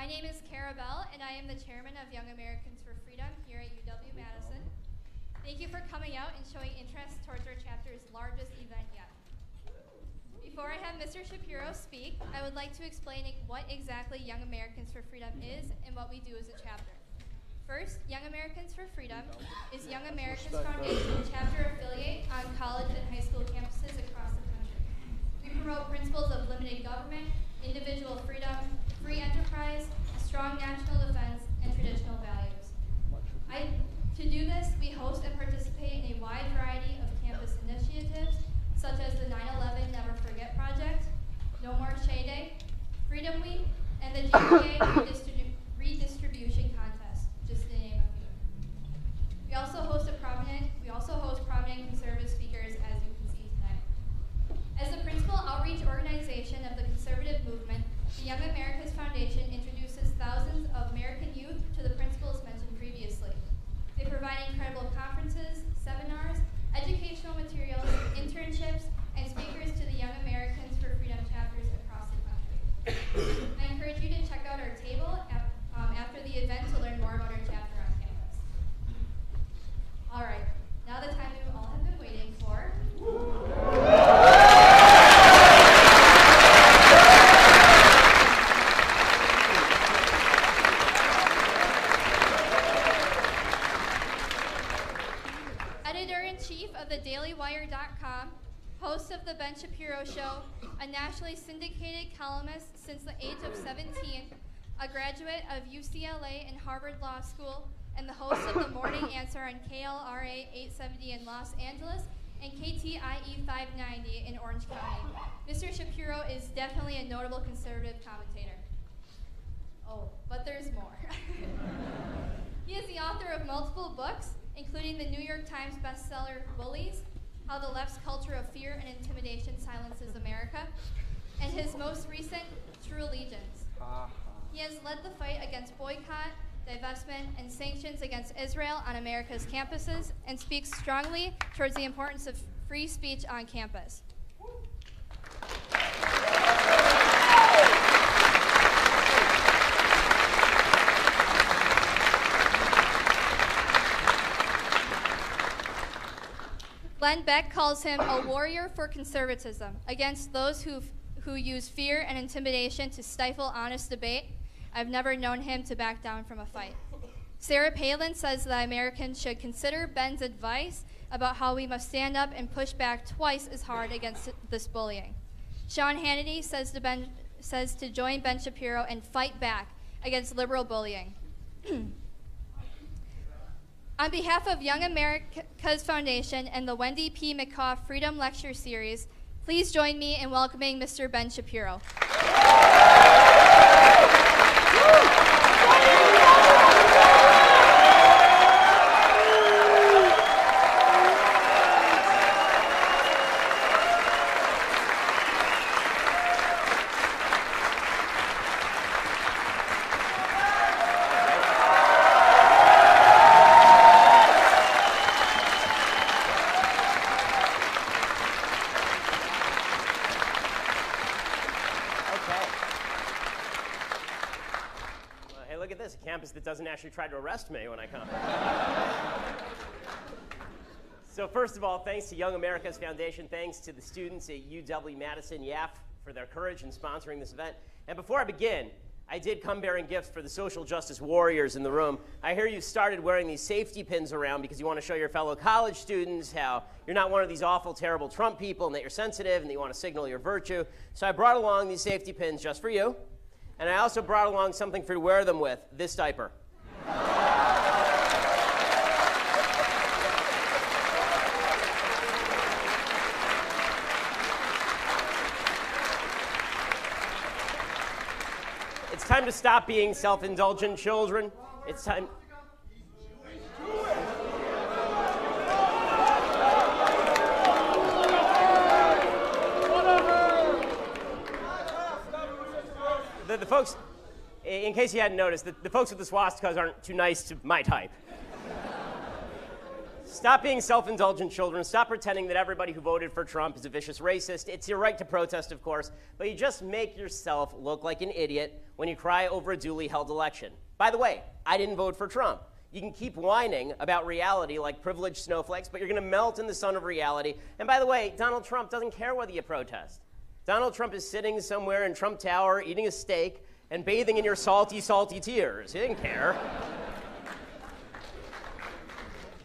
My name is Cara Bell, and I am the chairman of Young Americans for Freedom here at UW-Madison. Thank you for coming out and showing interest towards our chapter's largest event yet. Before I have Mr. Shapiro speak, I would like to explain what exactly Young Americans for Freedom is and what we do as a chapter. First, Young Americans for Freedom is Young Americans Foundation chapter affiliate on college and high school campuses across the country. We promote principles of limited government, individual freedom, free enterprise, strong national defense, and traditional values. To do this, we host and participate in a wide variety of campus initiatives, such as the 9/11 Never Forget Project, No More Shea Day, Freedom Week, and the GPA redistribution contest, just to name a few. We also host prominent conservative speakers, as you can see tonight. As the principal outreach organization of the conservative movement, the Young Americas Foundation introduces thousands of American youth to the principles mentioned previously. They provide incredible conferences, seminars, educational materials, internships, and speakers to the Young Americans for Freedom chapters across the country. I encourage you to check out our table after the event to learn more about our chapter on campus. All right, now the time you all have been waiting for. Editor-in-chief of thedailywire.com, host of The Ben Shapiro Show, a nationally syndicated columnist since the age of 17, a graduate of UCLA and Harvard Law School, and the host of The Morning Answer on KLRA 870 in Los Angeles and KTIE 590 in Orange County. Mr. Shapiro is definitely a notable conservative commentator. Oh, but there's more. He is the author of multiple books, including the New York Times bestseller Bullies, How the Left's Culture of Fear and Intimidation Silences America, and his most recent, True Allegiance. He has led the fight against boycott, divestment, and sanctions against Israel on America's campuses and speaks strongly towards the importance of free speech on campus. Glenn Beck calls him a warrior for conservatism against those who use fear and intimidation to stifle honest debate. I've never known him to back down from a fight. Sarah Palin says that Americans should consider Ben's advice about how we must stand up and push back twice as hard against this bullying. Sean Hannity says to join Ben Shapiro and fight back against liberal bullying. On behalf of Young America's Foundation and the Wendy P. McCaw Freedom Lecture Series, please join me in welcoming Mr. Ben Shapiro. That doesn't actually try to arrest me when I come. So first of all, thanks to Young America's Foundation, thanks to the students at UW-Madison, YAF, for their courage in sponsoring this event. And before I begin, I did come bearing gifts for the social justice warriors in the room. I hear you started wearing these safety pins around because you want to show your fellow college students how you're not one of these awful, terrible Trump people and that you're sensitive and that you want to signal your virtue. So I brought along these safety pins just for you. And I also brought along something for you to wear them with, this diaper. It's time to stop being self-indulgent, children. It's time. The folks, in case you hadn't noticed, the folks with the swastikas aren't too nice to my type. Stop being self-indulgent children. Stop pretending that everybody who voted for Trump is a vicious racist. It's your right to protest, of course, but you just make yourself look like an idiot when you cry over a duly held election. By the way, I didn't vote for Trump. You can keep whining about reality like privileged snowflakes, but you're going to melt in the sun of reality. And by the way, Donald Trump doesn't care whether you protest. Donald Trump is sitting somewhere in Trump Tower eating a steak and bathing in your salty, salty tears. He didn't care.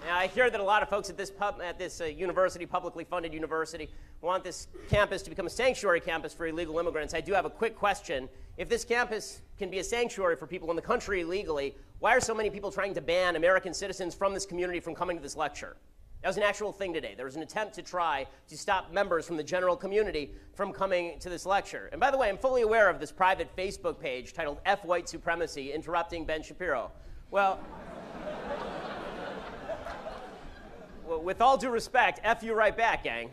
Now, I hear that a lot of folks at this university, publicly funded university, want this campus to become a sanctuary campus for illegal immigrants. I do have a quick question. If this campus can be a sanctuary for people in the country illegally, why are so many people trying to ban American citizens from this community from coming to this lecture? That was an actual thing today. There was an attempt to try to stop members from the general community from coming to this lecture. And by the way, I'm fully aware of this private Facebook page titled F White Supremacy, Interrupting Ben Shapiro. Well, with all due respect, F you right back, gang.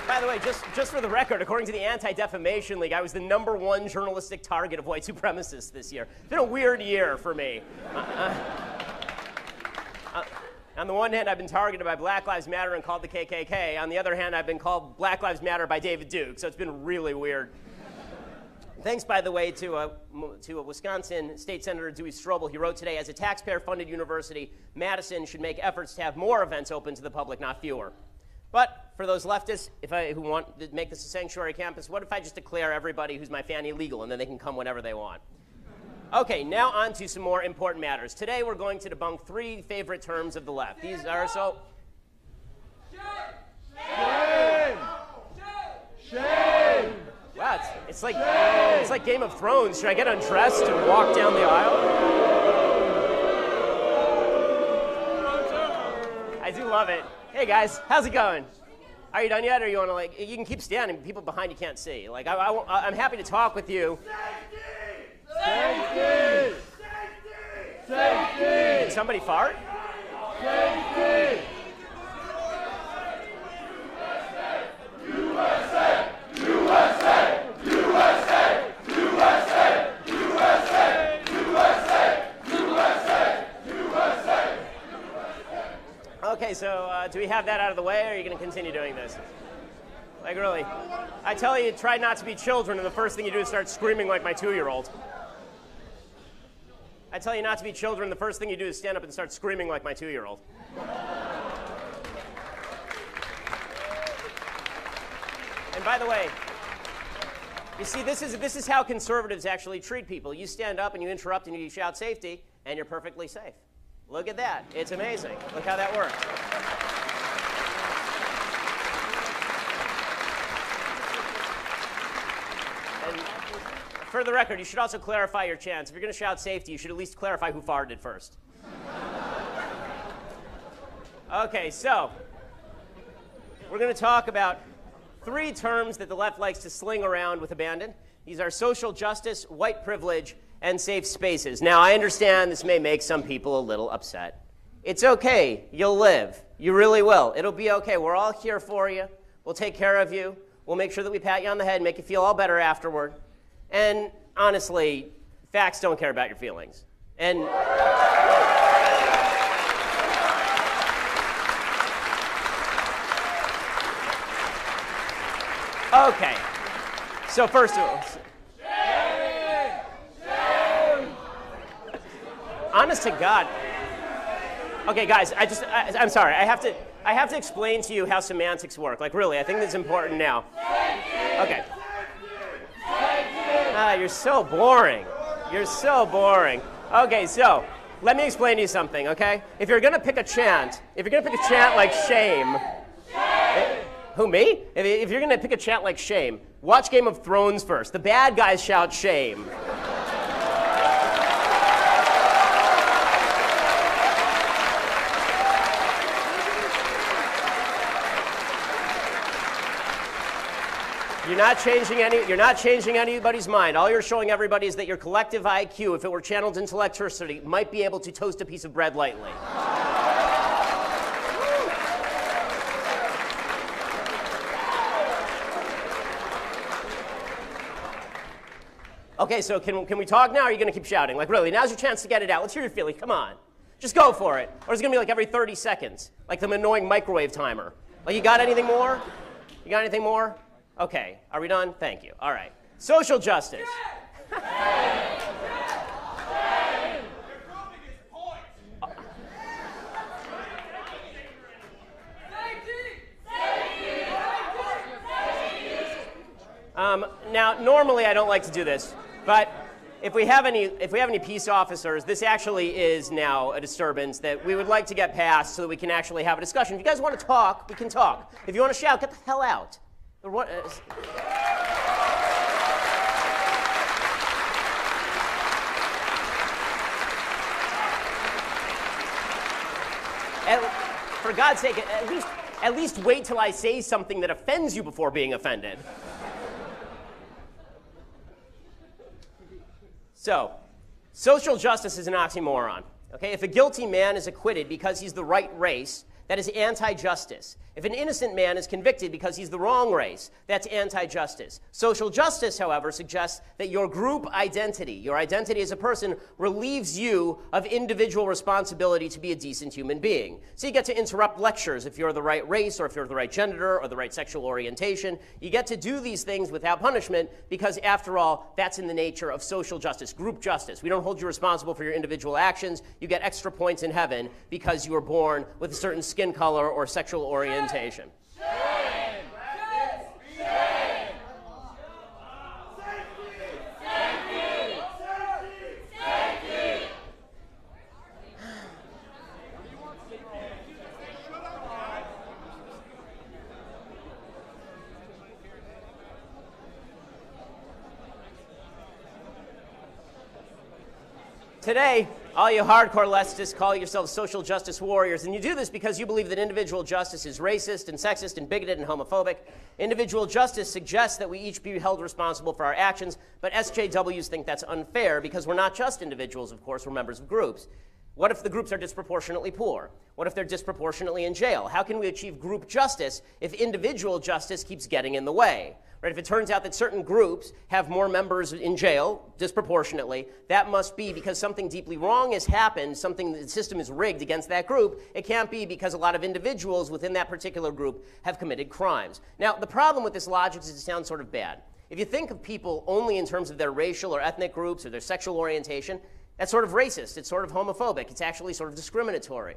By the way, just for the record, according to the Anti-Defamation League, I was the #1 journalistic target of white supremacists this year. It's been a weird year for me. On the one hand, I've been targeted by Black Lives Matter and called the KKK. On the other hand, I've been called Black Lives Matter by David Duke, so it's been really weird. Thanks, by the way, to a Wisconsin State Senator Dewey Strobel. He wrote today, as a taxpayer-funded university, Madison should make efforts to have more events open to the public, not fewer. But for those leftists who want to make this a sanctuary campus, what if I just declare everybody who's my fan illegal, and then they can come whenever they want? Okay, now on to some more important matters. Today we're going to debunk 3 favorite terms of the left. These are so... Shame! Shame! Wow, it's like Game of Thrones. Should I get undressed and walk down the aisle? I do love it. Hey guys, how's it going? Are you done yet, or you want to you can keep standing, but people behind you can't see. I'm happy to talk with you. Safety! Safety! Did somebody fart? Safety! USA! USA! USA! USA! USA! USA! USA! USA! Okay, so do we have that out of the way, or are you going to continue doing this? Like, really? I tell you, try not to be children, and the first thing you do is start screaming like my 2-year-old. I tell you not to be children, the first thing you do is stand up and start screaming like my 2-year-old. And by the way, you see, this is how conservatives actually treat people. You stand up and you interrupt and you shout safety, and you're perfectly safe. Look at that. It's amazing. Look how that works. And for the record, you should also clarify your chants. If you're going to shout safety, you should at least clarify who farted first. Okay, so we're going to talk about 3 terms that the left likes to sling around with abandon. These are social justice, white privilege, and safe spaces. Now, I understand this may make some people a little upset. It's okay. You'll live. You really will. It'll be okay. We're all here for you. We'll take care of you. We'll make sure that we pat you on the head and make you feel all better afterward. And honestly, facts don't care about your feelings. And okay. So first of all, honest to God. Okay, guys, I'm sorry. I have to explain to you how semantics work. Like, really, I think this is important now. Okay. You're so boring. You're so boring. Okay, so let me explain to you something, okay? If you're gonna pick a chant like shame. Who, me? If you're gonna pick a chant like shame, watch Game of Thrones first. The bad guys shout shame. You're not changing anybody's mind. All you're showing everybody is that your collective IQ, if it were channeled into electricity, might be able to toast a piece of bread lightly. Okay, so can we talk now, or are you going to keep shouting? Like, really, now's your chance to get it out. Let's hear your feeling. Come on. Just go for it. Or it's going to be like every 30 seconds, like the annoying microwave timer. Like, you got anything more? You got anything more? Okay. Are we done? Thank you. All right. Social justice. Now, normally I don't like to do this, but if we have any peace officers, this actually is now a disturbance that we would like to get past so that we can actually have a discussion. If you guys want to talk, we can talk. If you want to shout, get the hell out. For God's sake, at least wait till I say something that offends you before being offended. So, social justice is an oxymoron. Okay? If a guilty man is acquitted because he's the right race, that is anti-justice. If an innocent man is convicted because he's the wrong race, that's anti-justice. Social justice, however, suggests that your group identity, your identity as a person, relieves you of individual responsibility to be a decent human being. So you get to interrupt lectures if you're the right race, or if you're the right gender, or the right sexual orientation. You get to do these things without punishment because, after all, that's in the nature of social justice, group justice. We don't hold you responsible for your individual actions. You get extra points in heaven because you were born with a certain skin color or sexual orientation. Shame! Shame! Shame! Today, all you hardcore leftists call yourselves social justice warriors, and you do this because you believe that individual justice is racist and sexist and bigoted and homophobic. Individual justice suggests that we each be held responsible for our actions, but SJWs think that's unfair because we're not just individuals, of course, we're members of groups. What if the groups are disproportionately poor? What if they're disproportionately in jail? How can we achieve group justice if individual justice keeps getting in the way? Right? If it turns out that certain groups have more members in jail disproportionately, that must be because something deeply wrong has happened, something, the system is rigged against that group. It can't be because a lot of individuals within that particular group have committed crimes. Now, the problem with this logic is it sounds sort of bad. If you think of people only in terms of their racial or ethnic groups or their sexual orientation, that's sort of racist, it's sort of homophobic, it's actually sort of discriminatory.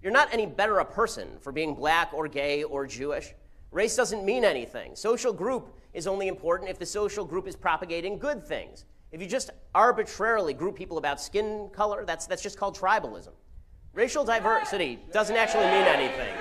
You're not any better a person for being black or gay or Jewish. Race doesn't mean anything. Social group is only important if the social group is propagating good things. If you just arbitrarily group people about skin color, that's just called tribalism. Racial diversity doesn't actually mean anything.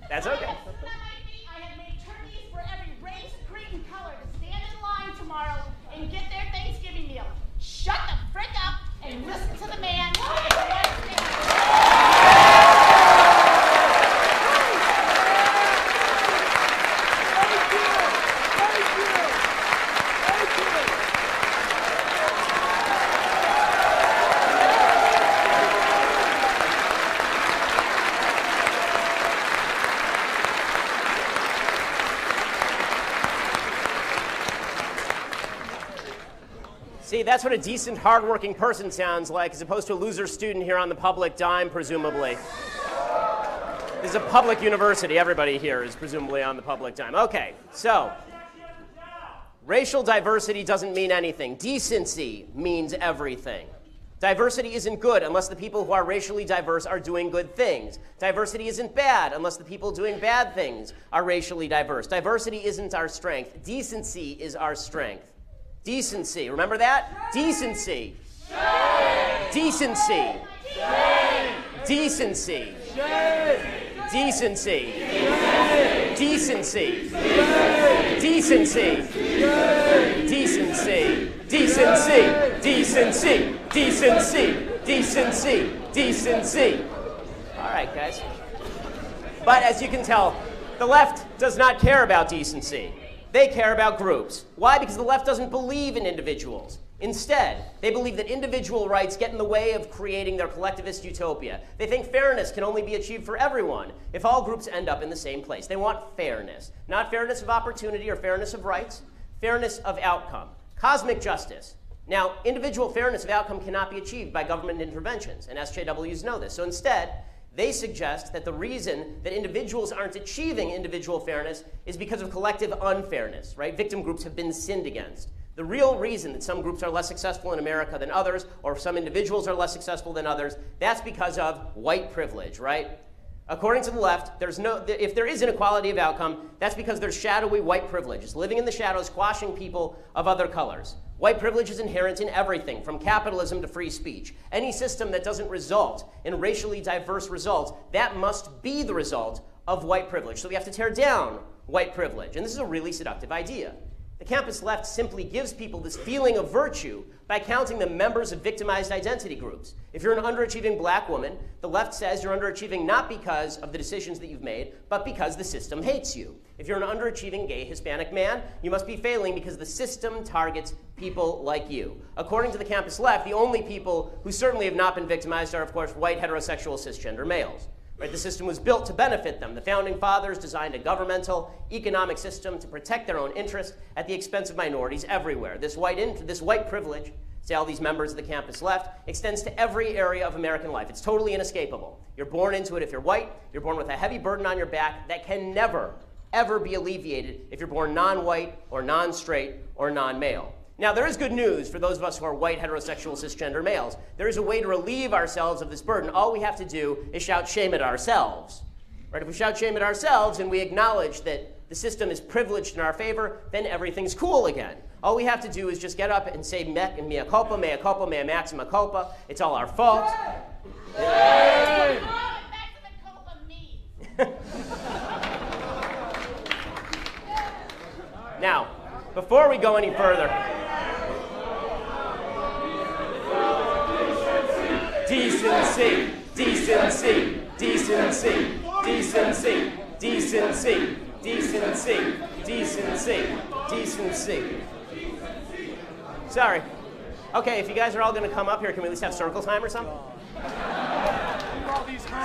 That's okay. I have made turkeys for every race, creed, and color to stand in line tomorrow and get their Thanksgiving meal. Shut the frick up and listen to the man at the right See, that's what a decent, hardworking person sounds like, as opposed to a loser student here on the public dime, presumably. This is a public university. Everybody here is presumably on the public dime. Okay, so racial diversity doesn't mean anything. Decency means everything. Diversity isn't good unless the people who are racially diverse are doing good things. Diversity isn't bad unless the people doing bad things are racially diverse. Diversity isn't our strength. Decency is our strength. Decency. Remember that? Decency. Shame! Decency. Shame! Decency. Shame! Decency. Shame! Decency. Decency. Decency. Decency. Decency. Decency. Decency. Decency. All right, guys. But as you can tell, the left does not care about decency. They care about groups. Why? Because the left doesn't believe in individuals. Instead, they believe that individual rights get in the way of creating their collectivist utopia. They think fairness can only be achieved for everyone if all groups end up in the same place. They want fairness. Not fairness of opportunity or fairness of rights, fairness of outcome. Cosmic justice. Now, individual fairness of outcome cannot be achieved by government interventions, and SJWs know this. So instead, they suggest that the reason that individuals aren't achieving individual fairness is because of collective unfairness, right? Victim groups have been sinned against. The real reason that some groups are less successful in America than others, or some individuals are less successful than others, that's because of white privilege, right? According to the left, if there is inequality of outcome, that's because there's shadowy white privilege. It's living in the shadows, squashing people of other colors. White privilege is inherent in everything, from capitalism to free speech. Any system that doesn't result in racially diverse results, that must be the result of white privilege. So we have to tear down white privilege. And this is a really seductive idea. The campus left simply gives people this feeling of virtue by counting them members of victimized identity groups. If you're an underachieving black woman, the left says you're underachieving not because of the decisions that you've made, but because the system hates you. If you're an underachieving gay Hispanic man, you must be failing because the system targets people like you. According to the campus left, the only people who certainly have not been victimized are, of course, white heterosexual cisgender males. Right? The system was built to benefit them. The founding fathers designed a governmental, economic system to protect their own interests at the expense of minorities everywhere. This white privilege, say all these members of the campus left, extends to every area of American life. It's totally inescapable. You're born into it if you're white. You're born with a heavy burden on your back that can never, ever be alleviated if you're born non-white or non-straight or non-male. Now, there is good news for those of us who are white, heterosexual, cisgender males. There is a way to relieve ourselves of this burden. All we have to do is shout shame at ourselves. Right? If we shout shame at ourselves and we acknowledge that the system is privileged in our favor, then everything's cool again. All we have to do is just get up and say mea culpa, mea maxima culpa. It's all our fault. Yay! Now, before we go any further, decency, decency, decency, decency, decency, decency, decency, decency. Sorry. Okay, if you guys are all going to come up here, can we at least have circle time or something?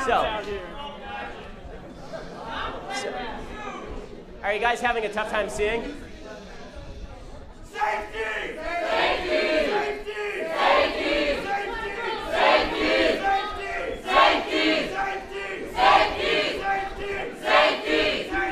So, are you guys having a tough time seeing? Safety! Safety! Safety! Safety! Safety! Safety! Safety! Safety! Safety! Safety! Safety!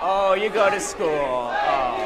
Oh, you go to school. Oh.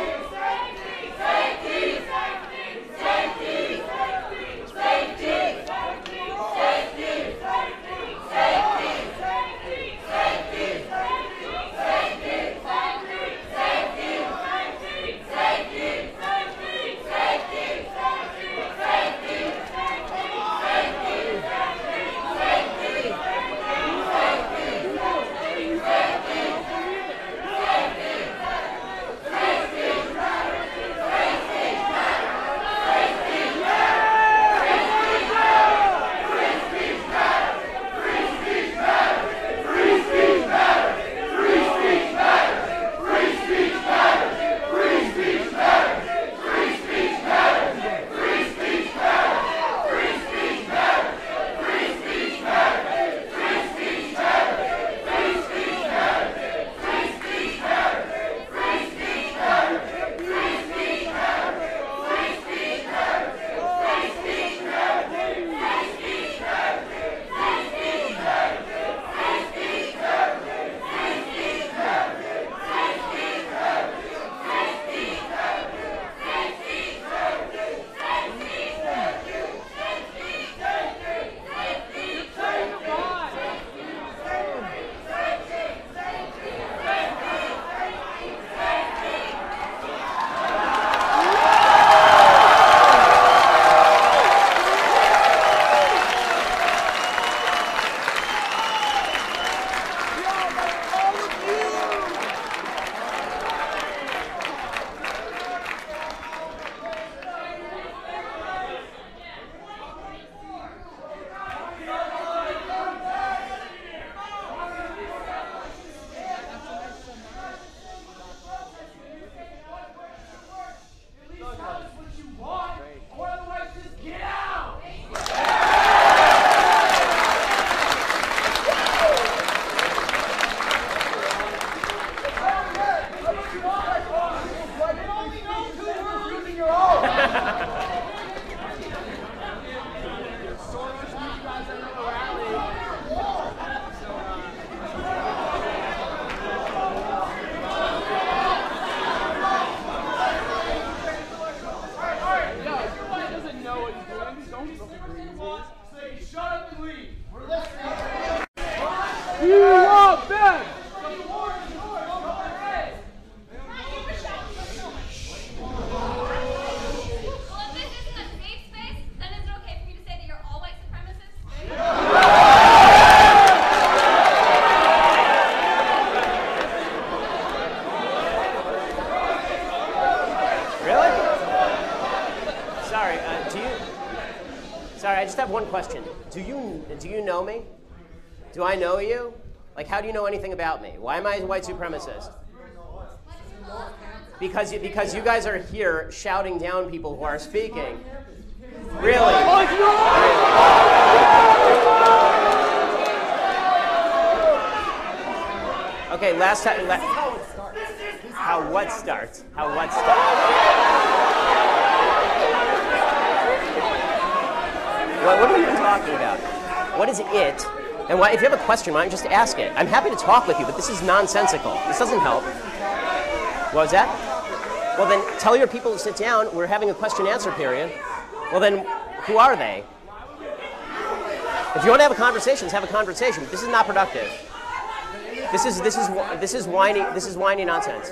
just have one question. Do you know me? Do I know you? Like, how do you know anything about me? Why am I a white supremacist? Because you guys are here shouting down people who are speaking. Really? Okay, last time. How what starts? How what starts? What are you even talking about? What is it? And why, if you have a question, why don't you just ask it? I'm happy to talk with you, but this is nonsensical. This doesn't help. What was that? Well, then tell your people to sit down. We're having a question-answer period. Well, then who are they? If you want to have a conversation, let's have a conversation. This is not productive. This is whiny nonsense.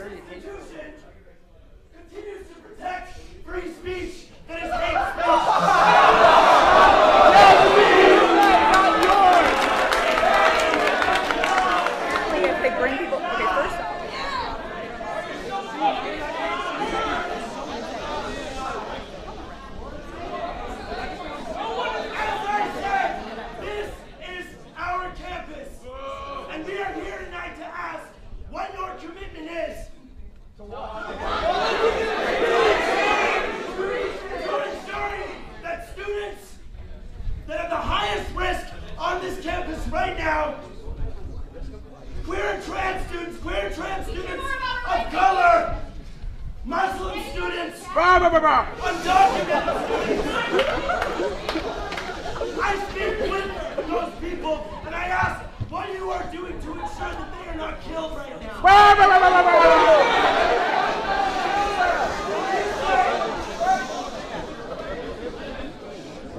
Continues to protect free speech that is hate speech. If they bring people, okay, first off. As I said, this is our campus, and we are here tonight to ask what your commitment is. To what? To ensuring that students that have the highest risk on this campus right now, queer and trans students of color, Muslim students, undocumented students. I speak with those people and I ask what you are doing to ensure that they are not killed right now.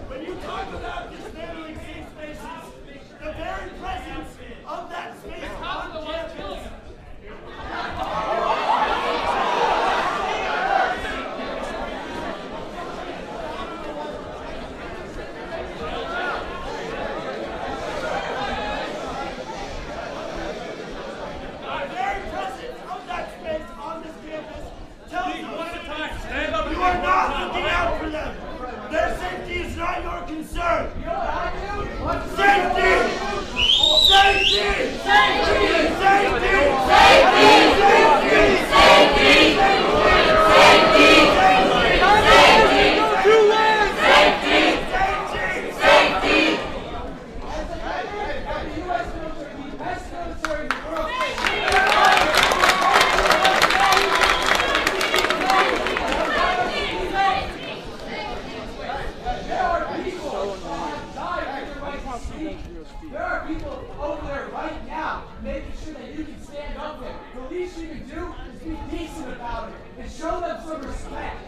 When you talk about dismantling safe spaces, the very presence of that space on campus. The very presence of that space on this campus tells us you are not looking out for them. Their safety is not your concern. Safety! Safety! Safety! Safety! There are people over there right now making sure that you can stand up there. The least you can do is be decent about it and show them some respect.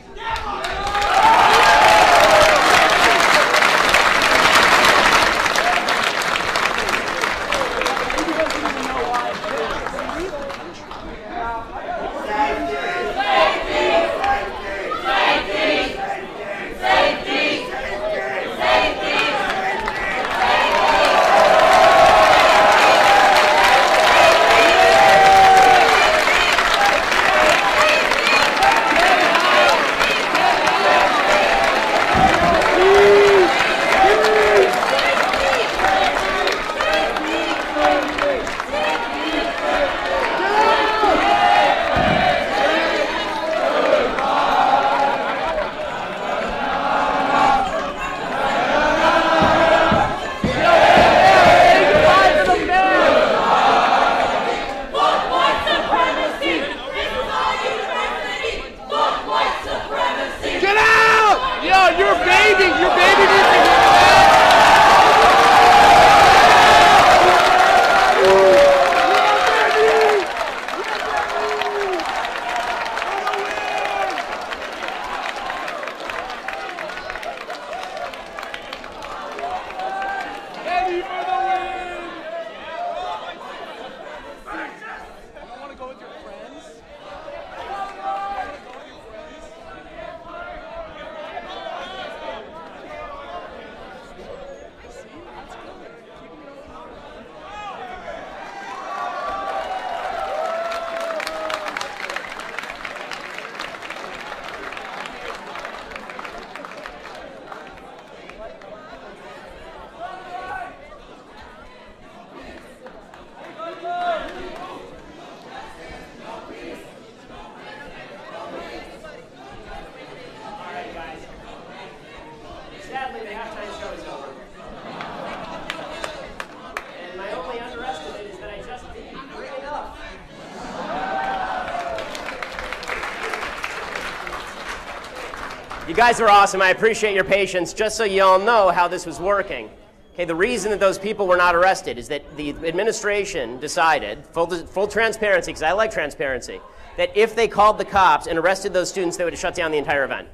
You guys are awesome. I appreciate your patience. Just so you all know how this was working. Okay, the reason that those people were not arrested is that the administration decided, full transparency, because I like transparency, that if they called the cops and arrested those students, they would have shut down the entire event.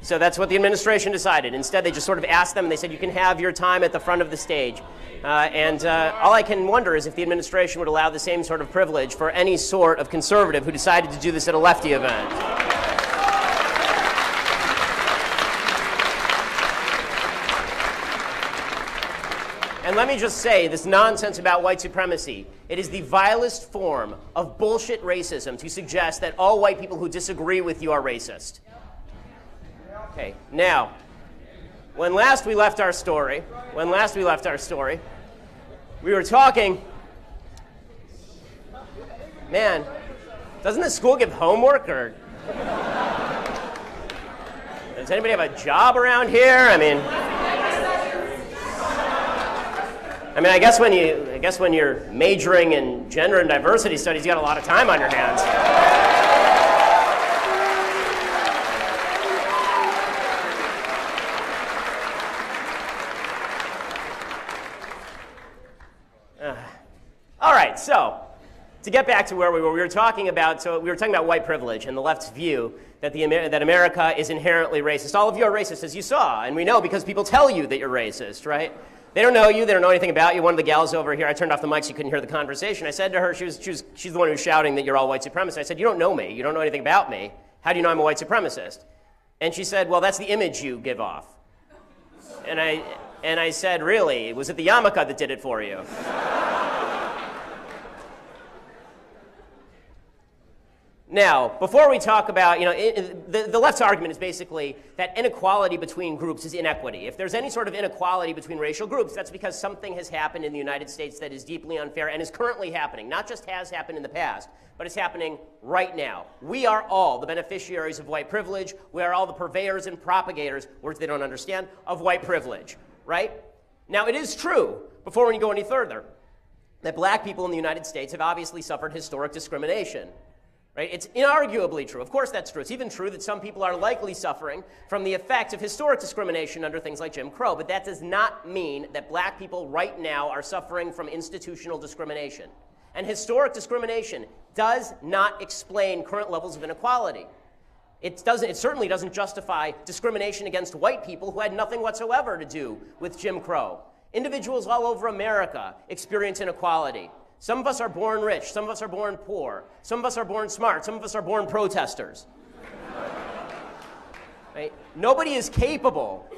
So that's what the administration decided. Instead, they just sort of asked them, and they said, you can have your time at the front of the stage. All I can wonder is if the administration would allow the same sort of privilege for any sort of conservative who decided to do this at a lefty event. And let me just say, this nonsense about white supremacy, it is the vilest form of bullshit racism to suggest that all white people who disagree with you are racist. Okay, now, when last we left our story, we were talking, man, doesn't the school give homework, or does anybody have a job around here? I guess when you're majoring in gender and diversity studies, you got a lot of time on your hands. All right, so to get back to where we were talking about white privilege and the left's view that that America is inherently racist. All of you are racist, as you saw, and we know because people tell you that you're racist, right? They don't know you. They don't know anything about you. One of the gals over here, I turned off the mic so you couldn't hear the conversation. I said to her, she's the one who was shouting that you're all white supremacists. I said, you don't know me. You don't know anything about me. How do you know I'm a white supremacist? And she said, well, that's the image you give off. And I said, really? Was it the yarmulke that did it for you? Now, before we talk about, the left's argument is basically that inequality between groups is inequity. If there's any sort of inequality between racial groups, that's because something has happened in the United States that is deeply unfair and is currently happening. Not just has happened in the past, but it's happening right now. We are all the beneficiaries of white privilege. We are all the purveyors and propagators, words they don't understand, of white privilege, right? Now, it is true, before we go any further, that black people in the United States have obviously suffered historic discrimination. Right? It's inarguably true. Of course that's true. It's even true that some people are likely suffering from the effects of historic discrimination under things like Jim Crow, but that does not mean that black people right now are suffering from institutional discrimination. And historic discrimination does not explain current levels of inequality. It certainly doesn't justify discrimination against white people who had nothing whatsoever to do with Jim Crow. Individuals all over America experience inequality. Some of us are born rich, some of us are born poor, some of us are born smart, some of us are born protesters. Right? Nobody is capable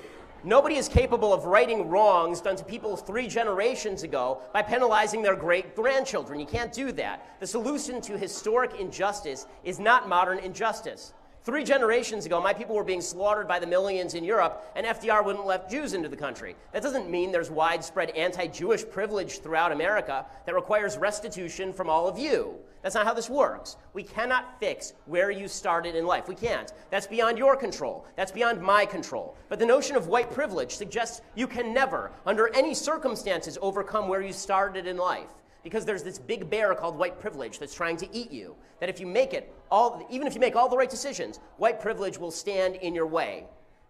of righting wrongs done to people 3 generations ago by penalizing their great-grandchildren. You can't do that. The solution to historic injustice is not modern injustice. 3 generations ago, my people were being slaughtered by the millions in Europe, and FDR wouldn't let Jews into the country. That doesn't mean there's widespread anti-Jewish privilege throughout America that requires restitution from all of you. That's not how this works. We cannot fix where you started in life. We can't. That's beyond your control. That's beyond my control. But the notion of white privilege suggests you can never, under any circumstances, overcome where you started in life. Because there's this big bear called white privilege that's trying to eat you. That if you make even if you make all the right decisions, white privilege will stand in your way.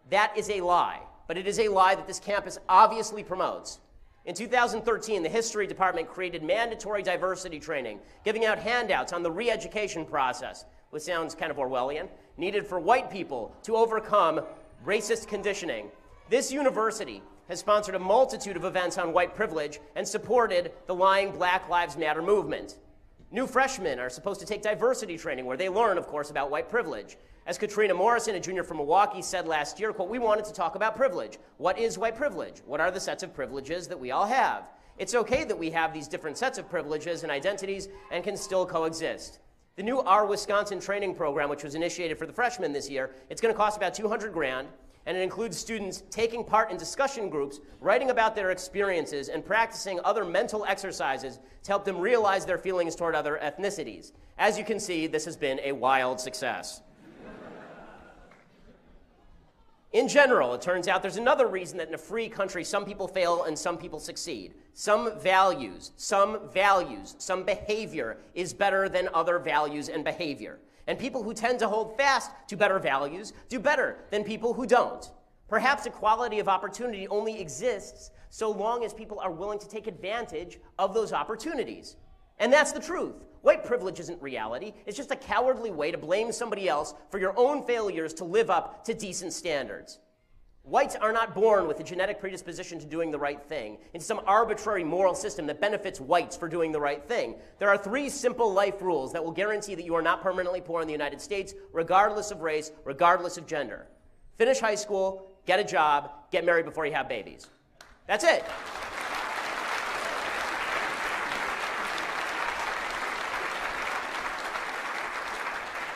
That is a lie. But it is a lie that this campus obviously promotes. In 2013, the history department created mandatory diversity training, giving out handouts on the re-education process, which sounds kind of Orwellian, needed for white people to overcome racist conditioning. This university has sponsored a multitude of events on white privilege and supported the lying Black Lives Matter movement. New freshmen are supposed to take diversity training where they learn, of course, about white privilege. As Katrina Morrison, a junior from Milwaukee, said last year, quote, we wanted to talk about privilege. What is white privilege? What are the sets of privileges that we all have? It's okay that we have these different sets of privileges and identities and can still coexist. The new Our Wisconsin training program, which was initiated for the freshmen this year, it's going to cost about $200,000. And it includes students taking part in discussion groups, writing about their experiences, and practicing other mental exercises to help them realize their feelings toward other ethnicities. As you can see, this has been a wild success. In general, it turns out there's another reason that in a free country some people fail and some people succeed. Some values, some behavior is better than other values and behavior. And people who tend to hold fast to better values do better than people who don't. Perhaps equality of opportunity only exists so long as people are willing to take advantage of those opportunities. And that's the truth. White privilege isn't reality. It's just a cowardly way to blame somebody else for your own failures to live up to decent standards. Whites are not born with a genetic predisposition to doing the right thing, into some arbitrary moral system that benefits whites for doing the right thing. There are 3 simple life rules that will guarantee that you are not permanently poor in the United States, regardless of race, regardless of gender. Finish high school, get a job, get married before you have babies. That's it.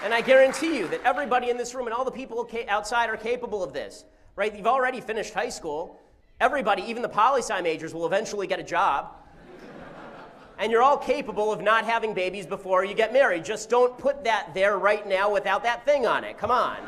And I guarantee you that everybody in this room and all the people outside are capable of this, right? You've already finished high school. Everybody, even the poli-sci majors, will eventually get a job. And you're all capable of not having babies before you get married. Just don't put that there right now without that thing on it. Come on.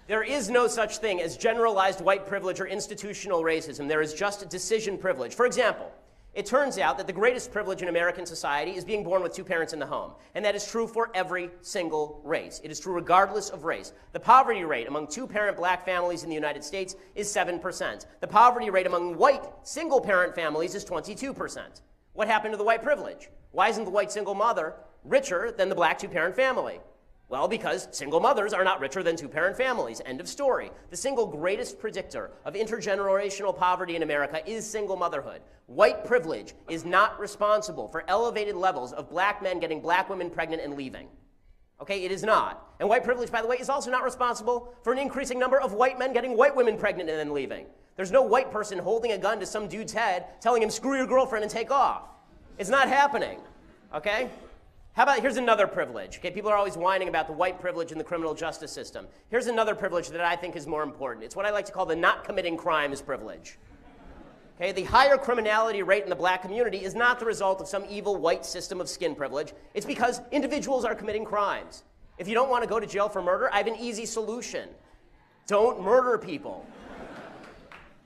There is no such thing as generalized white privilege or institutional racism. There is just decision privilege. For example, it turns out that the greatest privilege in American society is being born with 2 parents in the home. And that is true for every single race. It is true regardless of race. The poverty rate among 2-parent black families in the United States is 7%. The poverty rate among white single-parent families is 22%. What happened to the white privilege? Why isn't the white single mother richer than the black 2-parent family? Well, because single mothers are not richer than 2-parent families. End of story. The single greatest predictor of intergenerational poverty in America is single motherhood. White privilege is not responsible for elevated levels of black men getting black women pregnant and leaving. Okay, it is not. And white privilege, by the way, is also not responsible for an increasing number of white men getting white women pregnant and then leaving. There's no white person holding a gun to some dude's head telling him, screw your girlfriend and take off. It's not happening, okay? How about, here's another privilege. Okay, people are always whining about the white privilege in the criminal justice system. Here's another privilege that I think is more important. It's what I like to call the not committing crimes privilege. Okay, the higher criminality rate in the black community is not the result of some evil white system of skin privilege. It's because individuals are committing crimes. If you don't want to go to jail for murder, I have an easy solution. Don't murder people.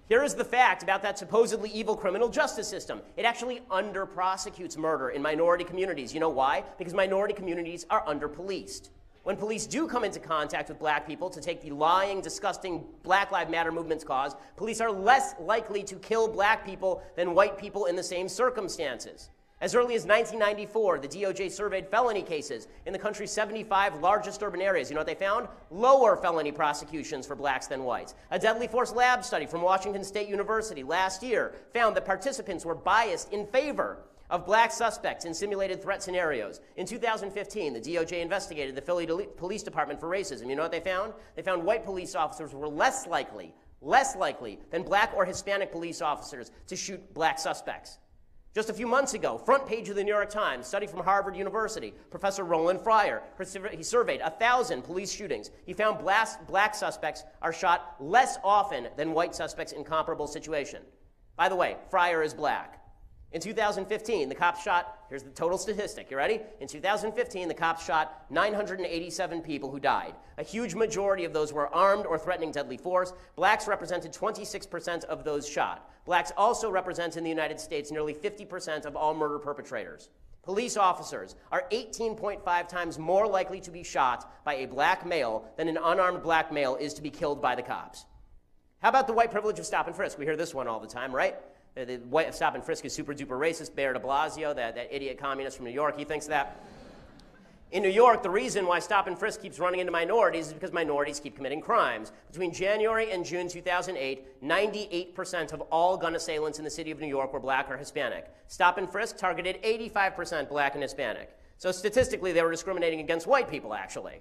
Here is the fact about that supposedly evil criminal justice system. It actually under-prosecutes murder in minority communities. You know why? Because minority communities are under-policed. When police do come into contact with black people to take the lying, disgusting Black Lives Matter movement's cause, police are less likely to kill black people than white people in the same circumstances. As early as 1994, the DOJ surveyed felony cases in the country's 75 largest urban areas. You know what they found? Lower felony prosecutions for blacks than whites. A deadly force lab study from Washington State University last year found that participants were biased in favor of black suspects in simulated threat scenarios. In 2015, the DOJ investigated the Philly Police Department for racism. You know what they found? They found white police officers were less likely than black or Hispanic police officers to shoot black suspects. Just a few months ago, front page of the New York Times, study from Harvard University, Professor Roland Fryer, he surveyed 1,000 police shootings. He found black suspects are shot less often than white suspects in comparable situation. By the way, Fryer is black. In 2015, the cops shot, here's the total statistic, you ready? In 2015, the cops shot 987 people who died. A huge majority of those were armed or threatening deadly force. Blacks represented 26% of those shot. Blacks also represent in the United States nearly 50% of all murder perpetrators. Police officers are 18.5 times more likely to be shot by a black male than an unarmed black male is to be killed by the cops. How about the white privilege of stop and frisk? We hear this one all the time, right? The white stop and frisk is super duper racist. Mayor de Blasio, that idiot communist from New York, he thinks that. In New York, the reason why stop and frisk keeps running into minorities is because minorities keep committing crimes. Between January and June 2008, 98% of all gun assailants in the city of New York were black or Hispanic. Stop and frisk targeted 85% black and Hispanic. So statistically, they were discriminating against white people, actually.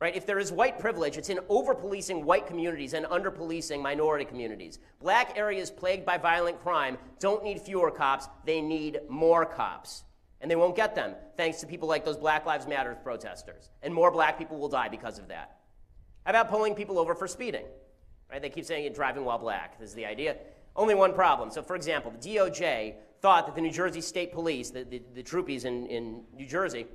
Right? If there is white privilege, it's in over-policing white communities and under-policing minority communities. Black areas plagued by violent crime don't need fewer cops, they need more cops. And they won't get them, thanks to people like those Black Lives Matter protesters. And more black people will die because of that. How about pulling people over for speeding? Right? They keep saying you're driving while black. This is the idea. Only one problem. So, for example, the DOJ thought that the New Jersey State Police, the troopies in New Jersey,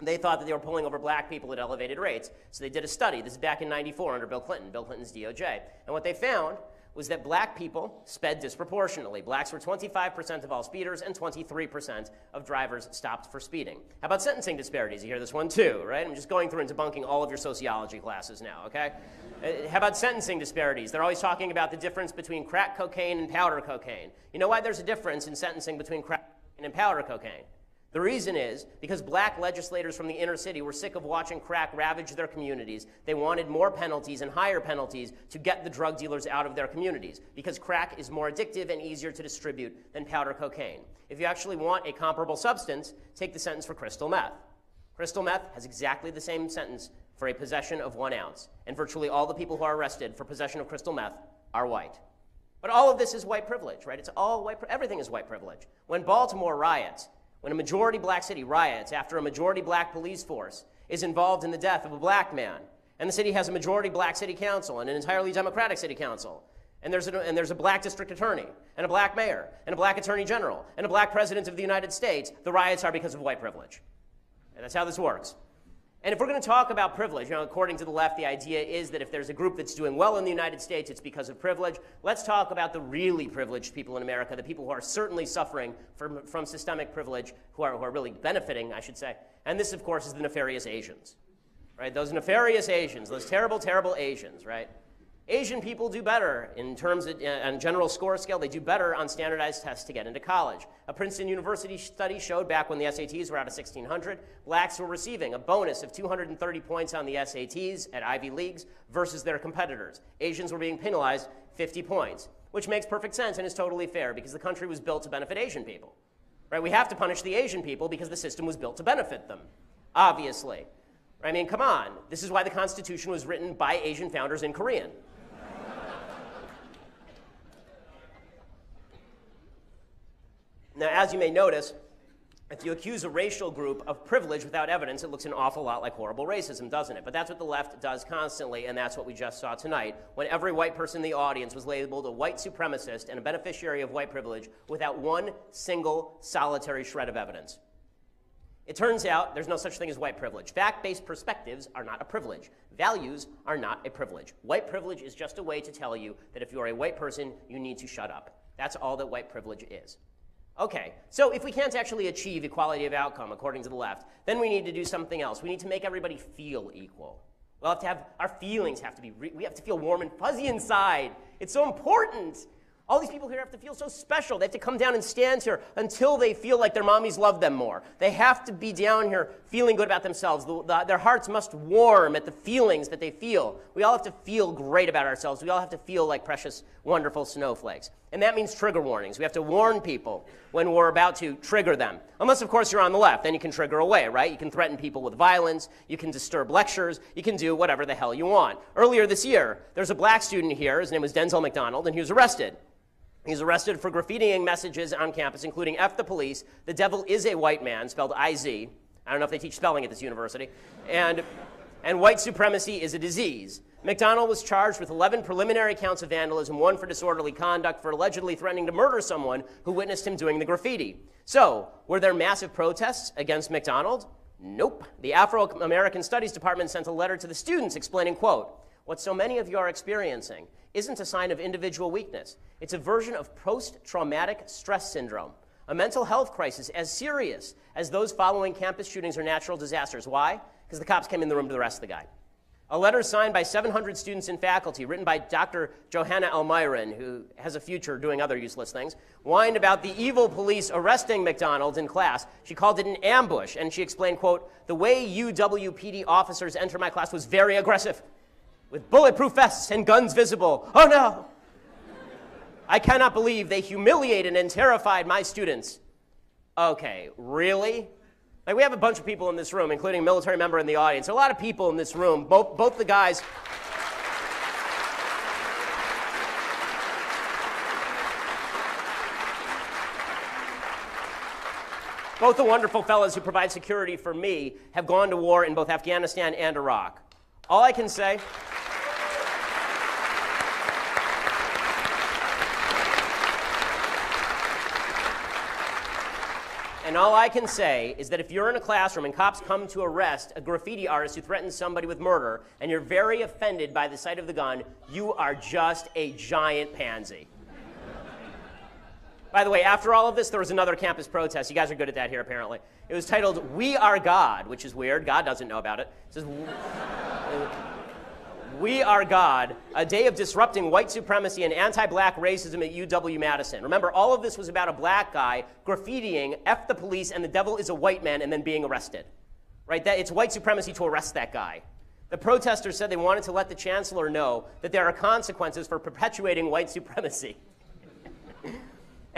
They thought that they were pulling over black people at elevated rates. So they did a study. This is back in '94 under Bill Clinton's DOJ. And what they found was that black people sped disproportionately. Blacks were 25% of all speeders and 23% of drivers stopped for speeding. How about sentencing disparities? You hear this one too, right? I'm just going through and debunking all of your sociology classes now, okay? How about sentencing disparities? They're always talking about the difference between crack cocaine and powder cocaine. You know why there's a difference in sentencing between crack cocaine and powder cocaine? The reason is because black legislators from the inner city were sick of watching crack ravage their communities. They wanted more penalties and higher penalties to get the drug dealers out of their communities because crack is more addictive and easier to distribute than powder cocaine. If you actually want a comparable substance, take the sentence for crystal meth. Crystal meth has exactly the same sentence for a possession of 1 ounce, and virtually all the people who are arrested for possession of crystal meth are white. But all of this is white privilege, right? It's all white. Everything is white privilege. When Baltimore riots, when a majority black city riots after a majority black police force is involved in the death of a black man, and the city has a majority black city council and an entirely Democratic city council, and there's a black district attorney, and a black mayor, and a black attorney general, and a black president of the United States, the riots are because of white privilege. And that's how this works. And if we're going to talk about privilege, according to the left, the idea is that if there's a group that's doing well in the United States, it's because of privilege. Let's talk about the really privileged people in America, the people who are certainly suffering from systemic privilege, who are really benefiting, I should say. And this, of course, is the nefarious Asians, right? Those nefarious Asians, those terrible, terrible Asians, right? Asian people do better in terms of, on general score scale, they do better on standardized tests to get into college. A Princeton University study showed back when the SATs were out of 1600, blacks were receiving a bonus of 230 points on the SATs at Ivy Leagues versus their competitors. Asians were being penalized 50 points, which makes perfect sense and is totally fair because the country was built to benefit Asian people. Right? We have to punish the Asian people because the system was built to benefit them, obviously. I mean, come on. This is why the Constitution was written by Asian founders in Korean. Now, as you may notice, if you accuse a racial group of privilege without evidence, it looks an awful lot like horrible racism, doesn't it? But that's what the left does constantly, and that's what we just saw tonight, when every white person in the audience was labeled a white supremacist and a beneficiary of white privilege without one single solitary shred of evidence. It turns out there's no such thing as white privilege. Fact-based perspectives are not a privilege. Values are not a privilege. White privilege is just a way to tell you that if you're a white person, you need to shut up. That's all that white privilege is. Okay, so if we can't actually achieve equality of outcome, according to the left, then we need to do something else. We need to make everybody feel equal. We'll have to have, our feelings have to be, we have to feel warm and fuzzy inside. It's so important. All these people here have to feel so special. They have to come down and stand here until they feel like their mommies love them more. They have to be down here feeling good about themselves. Their hearts must warm at the feelings that they feel. We all have to feel great about ourselves. We all have to feel like precious, wonderful snowflakes. And that means trigger warnings. We have to warn people when we're about to trigger them. Unless, of course, you're on the left. Then you can trigger away, right? You can threaten people with violence. You can disturb lectures. You can do whatever the hell you want. Earlier this year, there's a black student here. His name was Denzel McDonald, and he was arrested. He's arrested for graffitiing messages on campus, including F the police, the devil is a white man, spelled I-Z. I don't know if they teach spelling at this university. And white supremacy is a disease. McDonald was charged with 11 preliminary counts of vandalism, 1 for disorderly conduct, for allegedly threatening to murder someone who witnessed him doing the graffiti. So, were there massive protests against McDonald? Nope. The Afro-American Studies Department sent a letter to the students explaining, quote, "What so many of you are experiencing isn't a sign of individual weakness. It's a version of post-traumatic stress syndrome, a mental health crisis as serious as those following campus shootings or natural disasters." Why? Because the cops came in the room to the rest of the guy. A letter signed by 700 students and faculty, written by Dr. Johanna Almiron, who has a future doing other useless things, whined about the evil police arresting McDonald in class. She called it an ambush, and she explained, quote, "The way UWPD officers entered my class was very aggressive, with bulletproof vests and guns visible. Oh no! I cannot believe they humiliated and terrified my students." Okay, really? Like, we have a bunch of people in this room, including a military member in the audience. A lot of people in this room, both the guys. Both the wonderful fellas who provide security for me have gone to war in both Afghanistan and Iraq. All I can say, and And all I can say is that if you're in a classroom and cops come to arrest a graffiti artist who threatens somebody with murder, and you're very offended by the sight of the gun, you are just a giant pansy. By the way, after all of this, there was another campus protest. You guys are good at that here, apparently. It was titled, "We Are God," which is weird. God doesn't know about it. It says, "We Are God, a day of disrupting white supremacy and anti-black racism at UW-Madison." Remember, all of this was about a black guy graffitiing "F the police and the devil is a white man" and then being arrested. Right? It's white supremacy to arrest that guy. The protesters said they wanted to let the chancellor know that there are consequences for perpetuating white supremacy.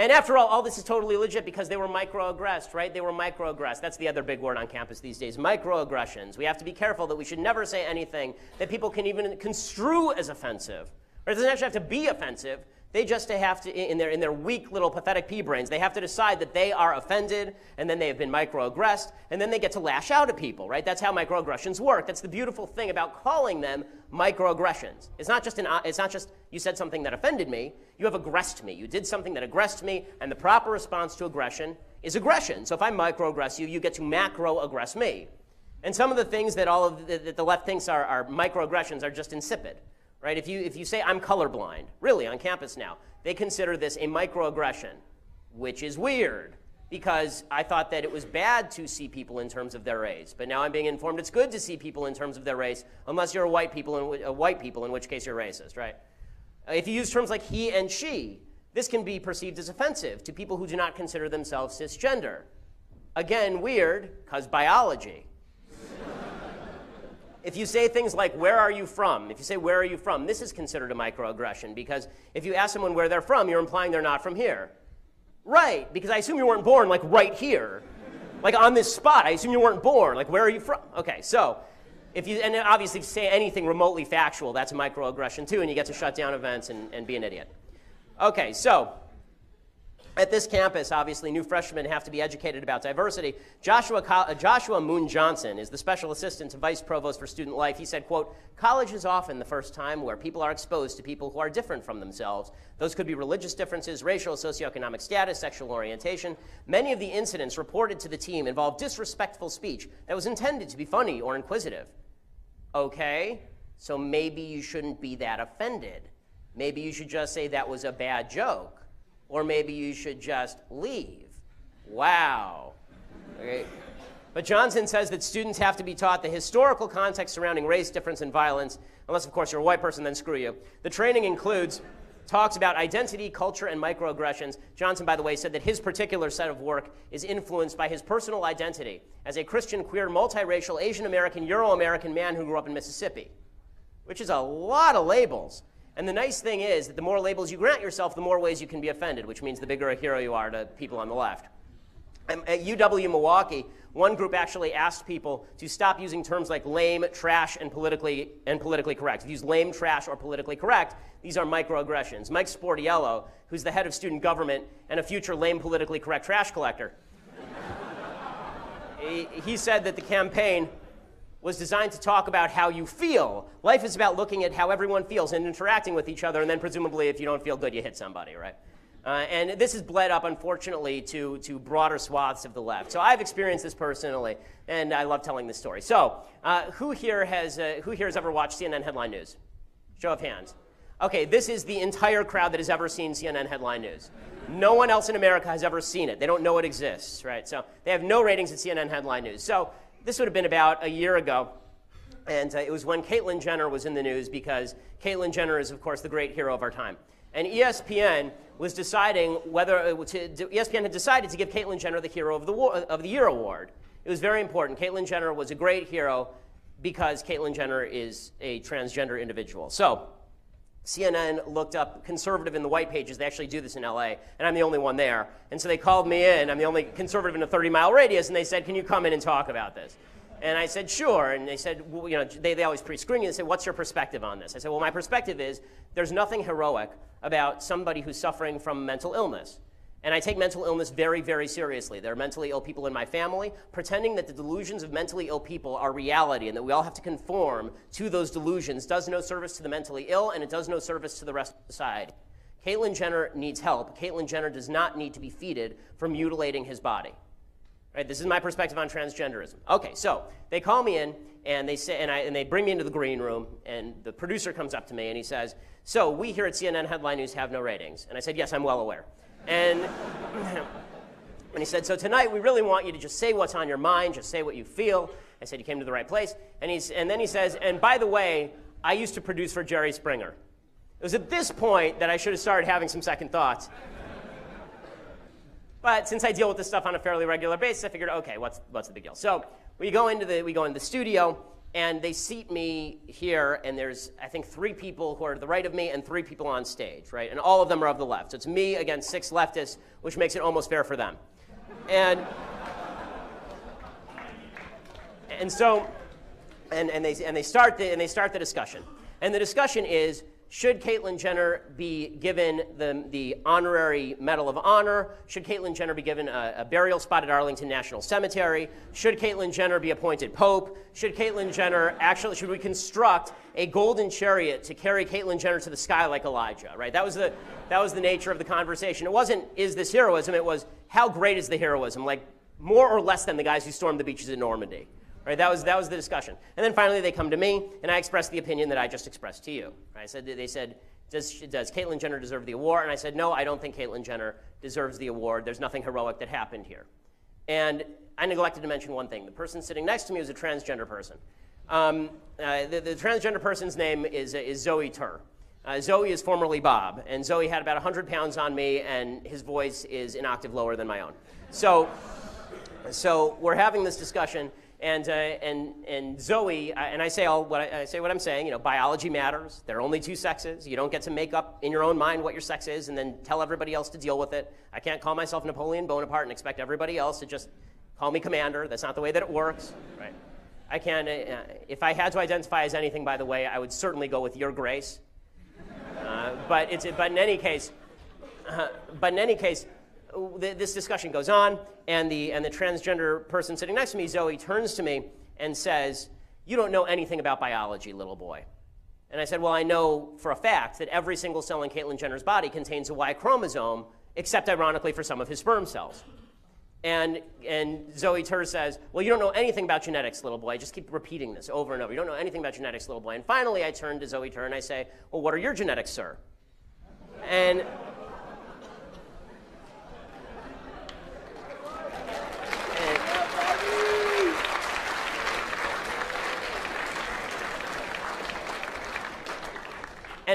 And after all this is totally legit because they were microaggressed, right? They were microaggressed. That's the other big word on campus these days, microaggressions. We have to be careful that we should never say anything that people can even construe as offensive. Or it doesn't actually have to be offensive. They just have to, in their weak little pathetic pea brains, they have to decide that they are offended, and then they have been microaggressed, and then they get to lash out at people, right? That's how microaggressions work. That's the beautiful thing about calling them microaggressions. It's not just you said something that offended me. You have aggressed me. You did something that aggressed me, and the proper response to aggression is aggression. So if I microaggress you, you get to macroaggress me. And some of the things that that the left thinks are microaggressions are just insipid. Right? If you say, "I'm colorblind," really, on campus now, they consider this a microaggression, which is weird, because I thought that it was bad to see people in terms of their race. But now I'm being informed it's good to see people in terms of their race, unless you're a white people, in which case you're racist, right? If you use terms like he and she, this can be perceived as offensive to people who do not consider themselves cisgender. Again, weird, because biology. If you say things like, "Where are you from?" If you say, "Where are you from?" this is considered a microaggression, because if you ask someone where they're from, you're implying they're not from here. Right, because I assume you weren't born, like, right here. Like, on this spot, I assume you weren't born. Like, where are you from? Okay, so, and obviously if you say anything remotely factual, that's a microaggression too, and you get to shut down events and be an idiot. Okay, so, at this campus, obviously, new freshmen have to be educated about diversity. Joshua Moon Johnson is the special assistant to Vice Provost for Student Life. He said, quote, "College is often the first time where people are exposed to people who are different from themselves. Those could be religious differences, racial, socioeconomic status, sexual orientation. Many of the incidents reported to the team involved disrespectful speech that was intended to be funny or inquisitive." Okay, so maybe you shouldn't be that offended. Maybe you should just say that was a bad joke. Or maybe you should just leave. Wow. Okay. But Johnson says that students have to be taught the historical context surrounding race, difference, and violence, unless, of course, you're a white person, then screw you. The training includes talks about identity, culture, and microaggressions. Johnson, by the way, said that his particular set of work is influenced by his personal identity as a Christian, queer, multiracial, Asian American, Euro-American man who grew up in Mississippi, which is a lot of labels. And the nice thing is that the more labels you grant yourself, the more ways you can be offended, which means the bigger a hero you are to people on the left. At UW-Milwaukee, one group actually asked people to stop using terms like lame, trash, and politically correct. If you use lame, trash, or politically correct, these are microaggressions. Mike Sportiello, who's the head of student government and a future lame, politically correct trash collector, he said that the campaign was designed to talk about how you feel. Life is about looking at how everyone feels and interacting with each other, and then presumably if you don't feel good, you hit somebody, right? And this has bled up, unfortunately, to broader swaths of the left. So I've experienced this personally, and I love telling this story. So who here has ever watched CNN headline news? Show of hands. Okay, this is the entire crowd that has ever seen CNN headline news. No one else in America has ever seen it. They don't know it exists, right? So they have no ratings at CNN headline news. So this would have been about a year ago, and it was when Caitlyn Jenner was in the news, because Caitlyn Jenner is, of course, the great hero of our time. And ESPN was deciding ESPN had decided to give Caitlyn Jenner the Hero of the Year award. It was very important. Caitlyn Jenner was a great hero because Caitlyn Jenner is a transgender individual. So CNN looked up conservative in the white pages. They actually do this in LA, and I'm the only one there. And so they called me in. I'm the only conservative in a 30-mile radius, and they said, "Can you come in and talk about this?" And I said, "Sure." And they said, well, they always pre-screen you. They said, "What's your perspective on this?" I said, "Well, my perspective is there's nothing heroic about somebody who's suffering from mental illness. And I take mental illness very, very seriously. There are mentally ill people in my family. Pretending that the delusions of mentally ill people are reality and that we all have to conform to those delusions does no service to the mentally ill, and it does no service to the rest of society. Caitlyn Jenner needs help. Caitlyn Jenner does not need to be feted for mutilating his body." Right? This is my perspective on transgenderism. Okay, so they call me in, and they say, and they bring me into the green room, and the producer comes up to me, and he says, so we here at CNN Headline News have no ratings. And I said, yes, I'm well aware. And he said, so tonight we really want you to just say what's on your mind, just say what you feel. I said, you came to the right place. And then he says, and by the way, I used to produce for Jerry Springer. It was at this point that I should have started having some second thoughts. But since I deal with this stuff on a fairly regular basis, I figured, okay, what's the big deal? So we go into the studio, and they seat me here, and there's, I think, 3 people who are to the right of me and 3 people on stage, right? And all of them are of the left. So it's me against 6 leftists, which makes it almost fair for them. And so they start the discussion. And the discussion is, should Caitlyn Jenner be given the honorary Medal of Honor? Should Caitlyn Jenner be given a burial spot at Arlington National Cemetery? Should Caitlyn Jenner be appointed Pope? Should we construct a golden chariot to carry Caitlyn Jenner to the sky like Elijah, right? That was the nature of the conversation. It wasn't, is this heroism? It was, how great is the heroism? Like, more or less than the guys who stormed the beaches in Normandy. Right, that was the discussion. And then finally they come to me, and I expressed the opinion that I just expressed to you. Right? They said, does Caitlyn Jenner deserve the award? And I said, no, I don't think Caitlyn Jenner deserves the award. There's nothing heroic that happened here. And I neglected to mention one thing. The person sitting next to me was a transgender person. The transgender person's name is Zoe Tur. Zoe is formerly Bob, and Zoe had about 100 pounds on me, and his voice is an octave lower than my own. So we're having this discussion. And Zoe, and I say what I'm saying, biology matters. There are only 2 sexes. You don't get to make up in your own mind what your sex is and then tell everybody else to deal with it. I can't call myself Napoleon Bonaparte and expect everybody else to just call me commander. That's not the way that it works. Right? I can, if I had to identify as anything, by the way, I would certainly go with Your Grace. But in any case, this discussion goes on, and the transgender person sitting next to me, Zoe, turns to me and says, you don't know anything about biology, little boy. And I said, well, I know for a fact that every single cell in Caitlyn Jenner's body contains a Y chromosome, except ironically for some of his sperm cells. And Zoe Tur says, well, you don't know anything about genetics, little boy. I just keep repeating this over and over. You don't know anything about genetics, little boy. And finally, I turn to Zoe Tur and I say, well, what are your genetics, sir? And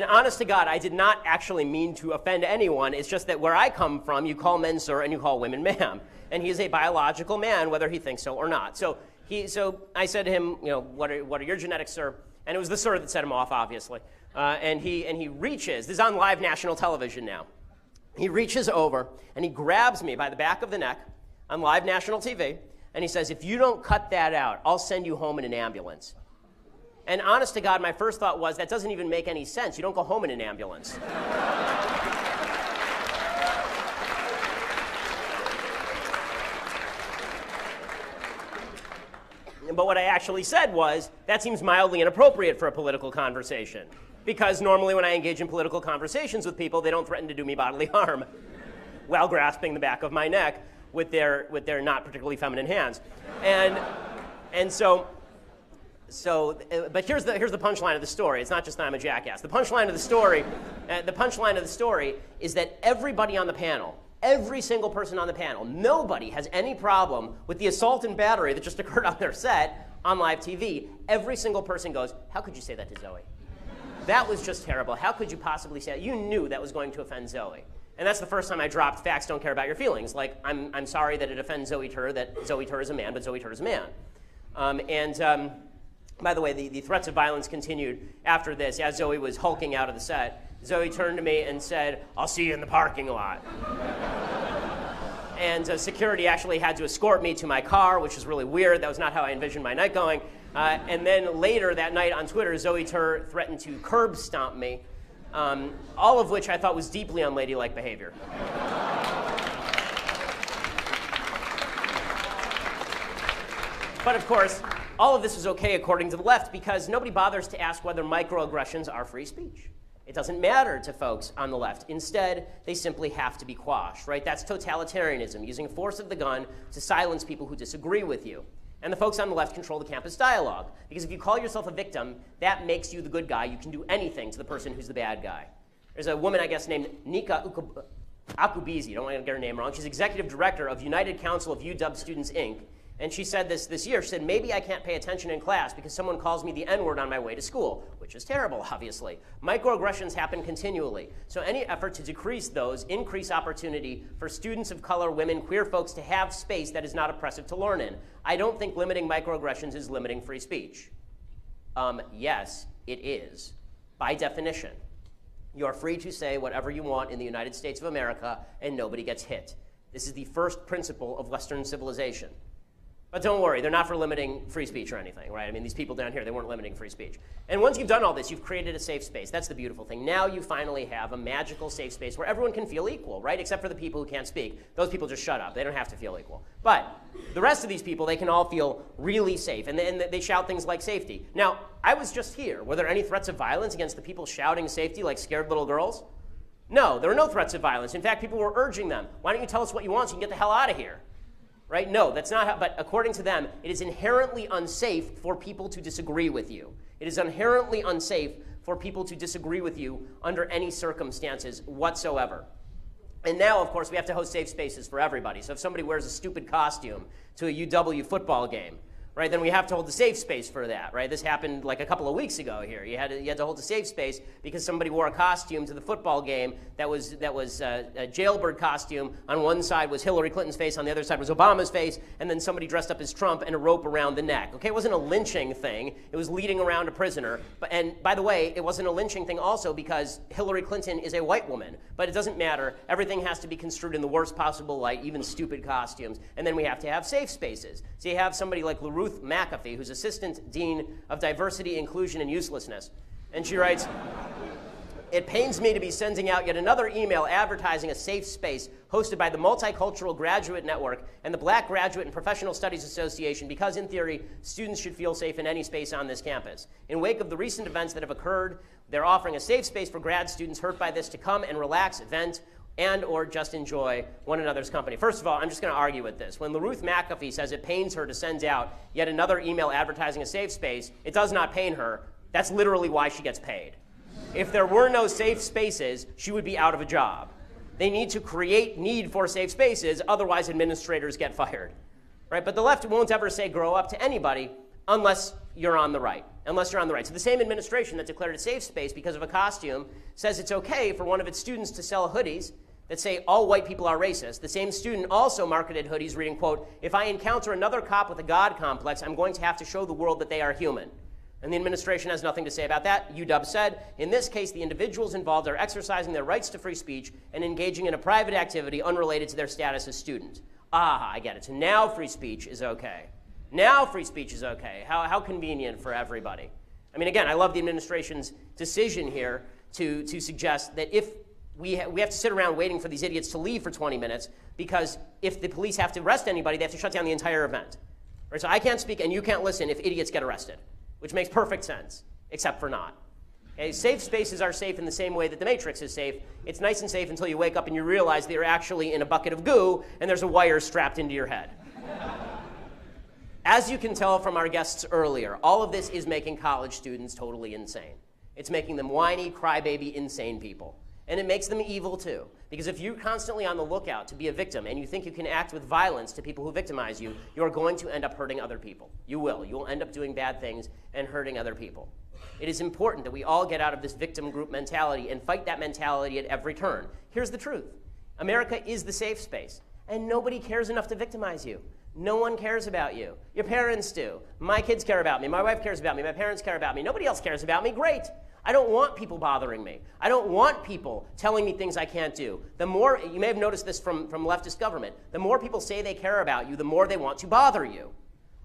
honest to God, I did not actually mean to offend anyone. It's just that where I come from, you call men sir and you call women ma'am. And he is a biological man, whether he thinks so or not. So I said to him, what are your genetics, sir? And it was the sir that set him off, obviously. And he reaches, this is on live national television now. He reaches over and he grabs me by the back of the neck on live national TV. And he says, if you don't cut that out, I'll send you home in an ambulance. And honest to God, my first thought was, that doesn't even make any sense. You don't go home in an ambulance. But what I actually said was, that seems mildly inappropriate for a political conversation. Because normally when I engage in political conversations with people, they don't threaten to do me bodily harm while grasping the back of my neck with their not particularly feminine hands. But here's the punchline of the story. It's not just that I'm a jackass. The punchline of the story is that everybody on the panel, every single person on the panel, nobody has any problem with the assault and battery that just occurred on their set on live TV. Every single person goes, how could you say that to Zoe? That was just terrible. How could you possibly say that? You knew that was going to offend Zoe. And that's the first time I dropped facts don't care about your feelings. Like, I'm sorry that it offends Zoe Tur, that Zoe Tur is a man, but Zoe Tur is a man. By the way, the threats of violence continued after this. As Zoe was hulking out of the set, Zoe turned to me and said, I'll see you in the parking lot. And security actually had to escort me to my car, which is really weird. That was not how I envisioned my night going. And then later that night on Twitter, Zoe Tur threatened to curb stomp me, all of which I thought was deeply unladylike behavior. But of course, all of this is okay according to the left because nobody bothers to ask whether microaggressions are free speech. It doesn't matter to folks on the left. Instead, they simply have to be quashed, right? That's totalitarianism, using force of the gun to silence people who disagree with you. And the folks on the left control the campus dialogue. Because if you call yourself a victim, that makes you the good guy. You can do anything to the person who's the bad guy. There's a woman, I guess, named Nika Akubizi. Don't want to get her name wrong. She's executive director of United Council of UW Students, Inc. And she said this year, she said, maybe I can't pay attention in class because someone calls me the N-word on my way to school, which is terrible, obviously. Microaggressions happen continually. So any effort to decrease those, increase opportunity for students of color, women, queer folks to have space that is not oppressive to learn in. I don't think limiting microaggressions is limiting free speech. Yes, it is, by definition. You are free to say whatever you want in the United States of America, and nobody gets hit. This is the first principle of Western civilization. But don't worry, they're not for limiting free speech or anything, right? I mean, these people down here, they weren't limiting free speech. And once you've done all this, you've created a safe space. That's the beautiful thing. Now you finally have a magical safe space where everyone can feel equal, right? Except for the people who can't speak. Those people just shut up. They don't have to feel equal. But the rest of these people, they can all feel really safe. And they shout things like safety. Now, I was just here. Were there any threats of violence against the people shouting safety like scared little girls? No, there were no threats of violence. In fact, people were urging them, why don't you tell us what you want so you can get the hell out of here? Right? No, that's not how, but according to them, it is inherently unsafe for people to disagree with you. It is inherently unsafe for people to disagree with you under any circumstances whatsoever. And now, of course, we have to host safe spaces for everybody. So if somebody wears a stupid costume to a UW football game, right, then we have to hold a safe space for that, right? This happened like a couple of weeks ago here. You had to hold a safe space because somebody wore a costume to the football game that was a jailbird costume. On one side was Hillary Clinton's face, on the other side was Obama's face, and then somebody dressed up as Trump and a rope around the neck. Okay, it wasn't a lynching thing. It was leading around a prisoner. And by the way, it wasn't a lynching thing also because Hillary Clinton is a white woman. But it doesn't matter. Everything has to be construed in the worst possible light, even stupid costumes. And then we have to have safe spaces. So you have somebody like Ruth McAfee, who's Assistant Dean of Diversity, Inclusion, and Uselessness. And she writes, it pains me to be sending out yet another email advertising a safe space hosted by the Multicultural Graduate Network and the Black Graduate and Professional Studies Association because, in theory, students should feel safe in any space on this campus. In wake of the recent events that have occurred, they're offering a safe space for grad students hurt by this to come and relax, vent, and or just enjoy one another's company. First of all, I'm just going to argue with this. When LaRuth McAfee says it pains her to send out yet another email advertising a safe space, it does not pain her. That's literally why she gets paid. If there were no safe spaces, she would be out of a job. They need to create need for safe spaces, otherwise administrators get fired. Right? But the left won't ever say grow up to anybody unless you're on the right. Unless you're on the right. So the same administration that declared a safe space because of a costume says it's okay for one of its students to sell hoodies that say all white people are racist. The same student also marketed hoodies reading, quote, if I encounter another cop with a God complex, I'm going to have to show the world that they are human. And the administration has nothing to say about that. UW said, in this case, the individuals involved are exercising their rights to free speech and engaging in a private activity unrelated to their status as student. Ah, I get it. So now free speech is okay. Now free speech is okay. How convenient for everybody. I mean, again, I love the administration's decision here to suggest that if we have to sit around waiting for these idiots to leave for 20 minutes because if the police have to arrest anybody, they have to shut down the entire event. Right? So I can't speak and you can't listen if idiots get arrested, which makes perfect sense, except for not. Okay? Safe spaces are safe in the same way that the Matrix is safe. It's nice and safe until you wake up and you realize that you're actually in a bucket of goo and there's a wire strapped into your head. As you can tell from our guests earlier, all of this is making college students totally insane. It's making them whiny, crybaby, insane people. And it makes them evil too. Because if you're constantly on the lookout to be a victim and you think you can act with violence to people who victimize you, you're going to end up hurting other people. You will. You will end up doing bad things and hurting other people. It is important that we all get out of this victim group mentality and fight that mentality at every turn. Here's the truth. America is the safe space, and nobody cares enough to victimize you. No one cares about you. Your parents do. My kids care about me. My wife cares about me. My parents care about me. Nobody else cares about me. Great. I don't want people bothering me. I don't want people telling me things I can't do. The more, you may have noticed this from leftist government, the more people say they care about you, the more they want to bother you.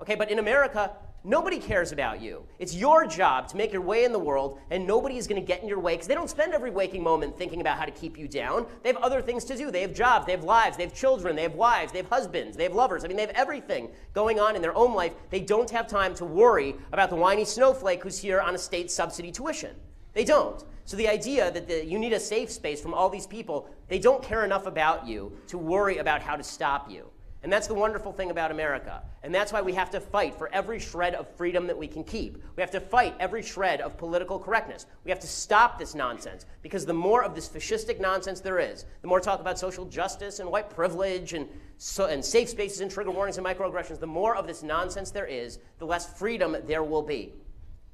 Okay, but in America, nobody cares about you. It's your job to make your way in the world, and nobody is going to get in your way because they don't spend every waking moment thinking about how to keep you down. They have other things to do. They have jobs, they have lives, they have children, they have wives, they have husbands, they have lovers. I mean, they have everything going on in their own life. They don't have time to worry about the whiny snowflake who's here on a state subsidy tuition. They don't. So the idea that you need a safe space from all these people, they don't care enough about you to worry about how to stop you. And that's the wonderful thing about America. And that's why we have to fight for every shred of freedom that we can keep. We have to fight every shred of political correctness. We have to stop this nonsense, because the more of this fascistic nonsense there is, the more talk about social justice and white privilege and safe spaces and trigger warnings and microaggressions, the more of this nonsense there is, the less freedom there will be.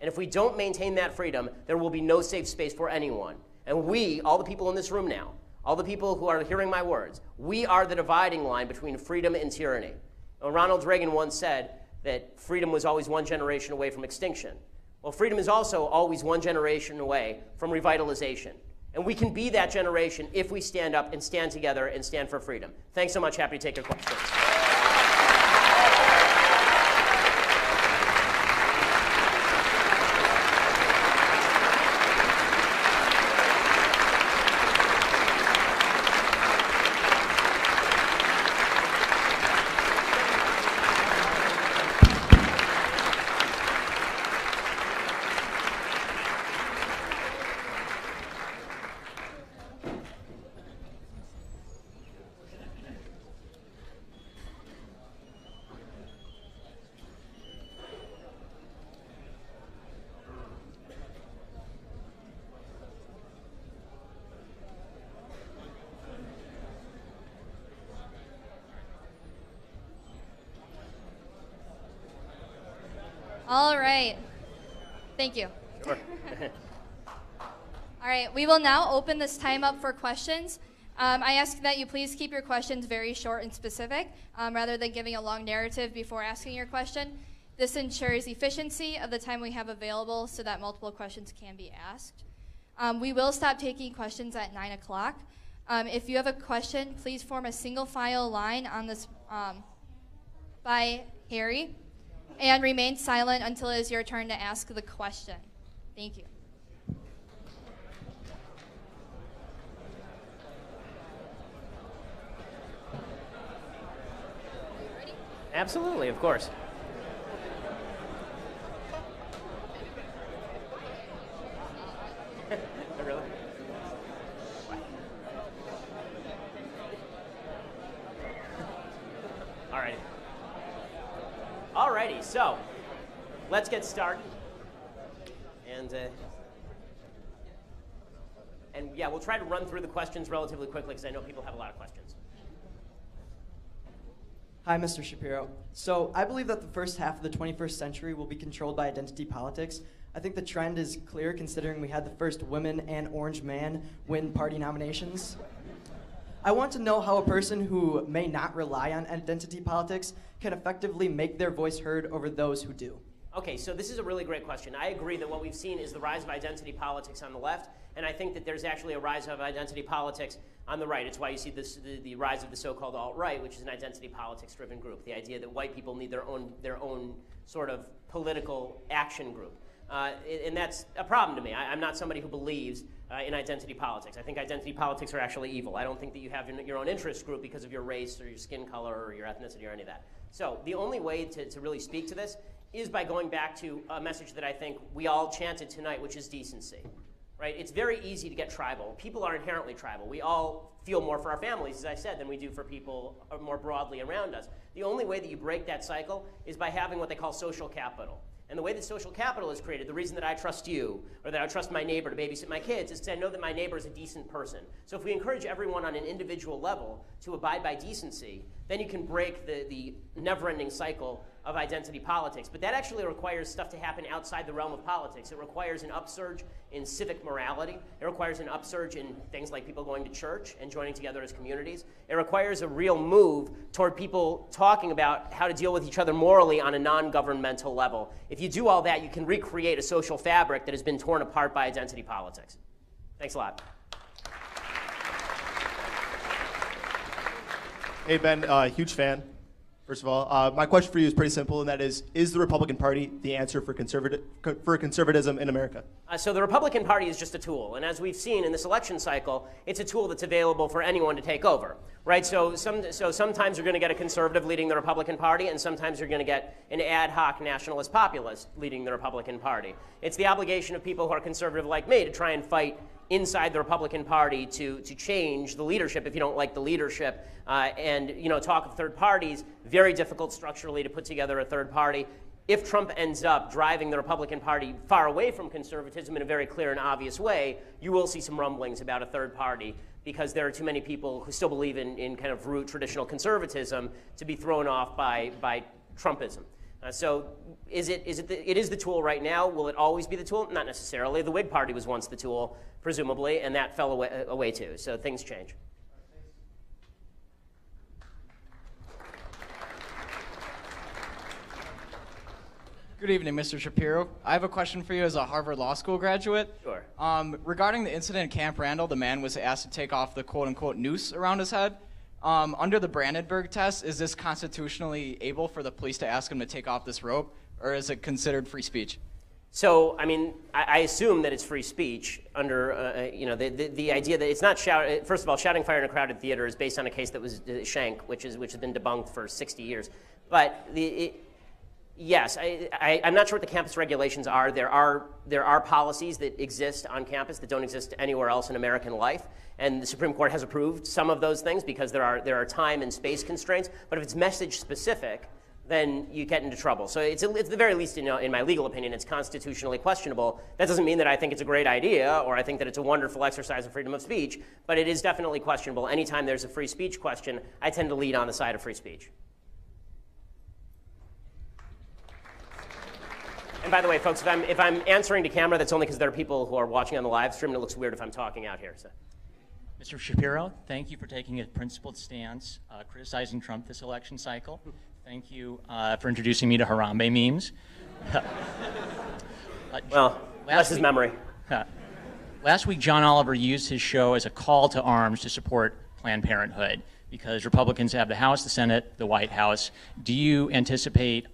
And if we don't maintain that freedom, there will be no safe space for anyone. And we, all the people in this room now, all the people who are hearing my words, we are the dividing line between freedom and tyranny. Ronald Reagan once said that freedom was always one generation away from extinction. Well, freedom is also always one generation away from revitalization. And we can be that generation if we stand up and stand together and stand for freedom. Thanks so much. Happy to take your questions. All right. Thank you. Sure. All right, we will now open this time up for questions. I ask that you please keep your questions very short and specific, rather than giving a long narrative before asking your question. This ensures efficiency of the time we have available so that multiple questions can be asked. We will stop taking questions at 9 o'clock. If you have a question, please form a single file line on this by Harry, and remain silent until it is your turn to ask the question. Thank you. Ready? Absolutely, of course. Really? All right. Alrighty, so let's get started. And yeah, we'll try to run through the questions relatively quickly because I know people have a lot of questions. Hi, Mr. Shapiro. So I believe that the first half of the 21st century will be controlled by identity politics. I think the trend is clear considering we had the first women and orange man win party nominations. I want to know how a person who may not rely on identity politics can effectively make their voice heard over those who do. Okay, so this is a really great question. I agree that what we've seen is the rise of identity politics on the left, and I think that there's actually a rise of identity politics on the right. It's why you see the rise of the so-called alt-right, which is an identity politics-driven group. The idea that white people need their own sort of political action group. And that's a problem to me. I'm not somebody who believes in identity politics. I think identity politics are actually evil. I don't think that you have your own interest group because of your race or your skin color or your ethnicity or any of that. So the only way to really speak to this is by going back to a message that I think we all chanted tonight, which is decency. Right? It's very easy to get tribal. People are inherently tribal. We all feel more for our families, as I said, than we do for people more broadly around us. The only way that you break that cycle is by having what they call social capital. And the way that social capital is created, the reason that I trust you or that I trust my neighbor to babysit my kids is because I know that my neighbor is a decent person. So if we encourage everyone on an individual level to abide by decency, then you can break the never-ending cycle of identity politics. But that actually requires stuff to happen outside the realm of politics. It requires an upsurge in civic morality. It requires an upsurge in things like people going to church and joining together as communities. It requires a real move toward people talking about how to deal with each other morally on a non-governmental level. If you do all that, you can recreate a social fabric that has been torn apart by identity politics. Thanks a lot. Hey, Ben, huge fan. First of all, my question for you is pretty simple, and that is the Republican Party the answer for conservatism in America? So the Republican Party is just a tool, and as we've seen in this election cycle, it's a tool that's available for anyone to take over, right? So sometimes you're going to get a conservative leading the Republican Party, and sometimes you're going to get an ad hoc nationalist populist leading the Republican Party. It's the obligation of people who are conservative like me to try and fight inside the Republican Party to change the leadership if you don't like the leadership, and talk of third parties. Very difficult structurally to put together a third party. If Trump ends up driving the Republican Party far away from conservatism in a very clear and obvious way, you will see some rumblings about a third party, because there are too many people who still believe in kind of root traditional conservatism to be thrown off by Trumpism. So it is the tool right now. Will it always be the tool? Not necessarily. The Whig Party was once the tool, presumably, and that fell away too. So things change. Good evening, Mr. Shapiro. I have a question for you as a Harvard Law School graduate. Sure. Regarding the incident at Camp Randall, the man was asked to take off the quote-unquote noose around his head. Under the Brandenburg test, is this constitutionally able for the police to ask him to take off this rope, or is it considered free speech? So, I mean, I assume that it's free speech under, the idea that it's not first of all, shouting fire in a crowded theater is based on a case that was Schenck, which has been debunked for 60 years. But yes, I'm not sure what the campus regulations are. There are policies that exist on campus that don't exist anywhere else in American life, and the Supreme Court has approved some of those things because there are time and space constraints. But if it's message specific, then you get into trouble. So it's at the very least, in my legal opinion, it's constitutionally questionable. That doesn't mean that I think it's a great idea or I think that it's a wonderful exercise of freedom of speech, but it is definitely questionable. Anytime there's a free speech question, I tend to lead on the side of free speech. And by the way, folks, if I'm answering to camera, that's only because there are people who are watching on the live stream, and it looks weird if I'm talking out here. So. Mr. Shapiro, thank you for taking a principled stance, criticizing Trump this election cycle. Thank you for introducing me to Harambe memes. Well, that's his memory. Last week, John Oliver used his show as a call to arms to support Planned Parenthood because Republicans have the House, the Senate, the White House. Do you anticipate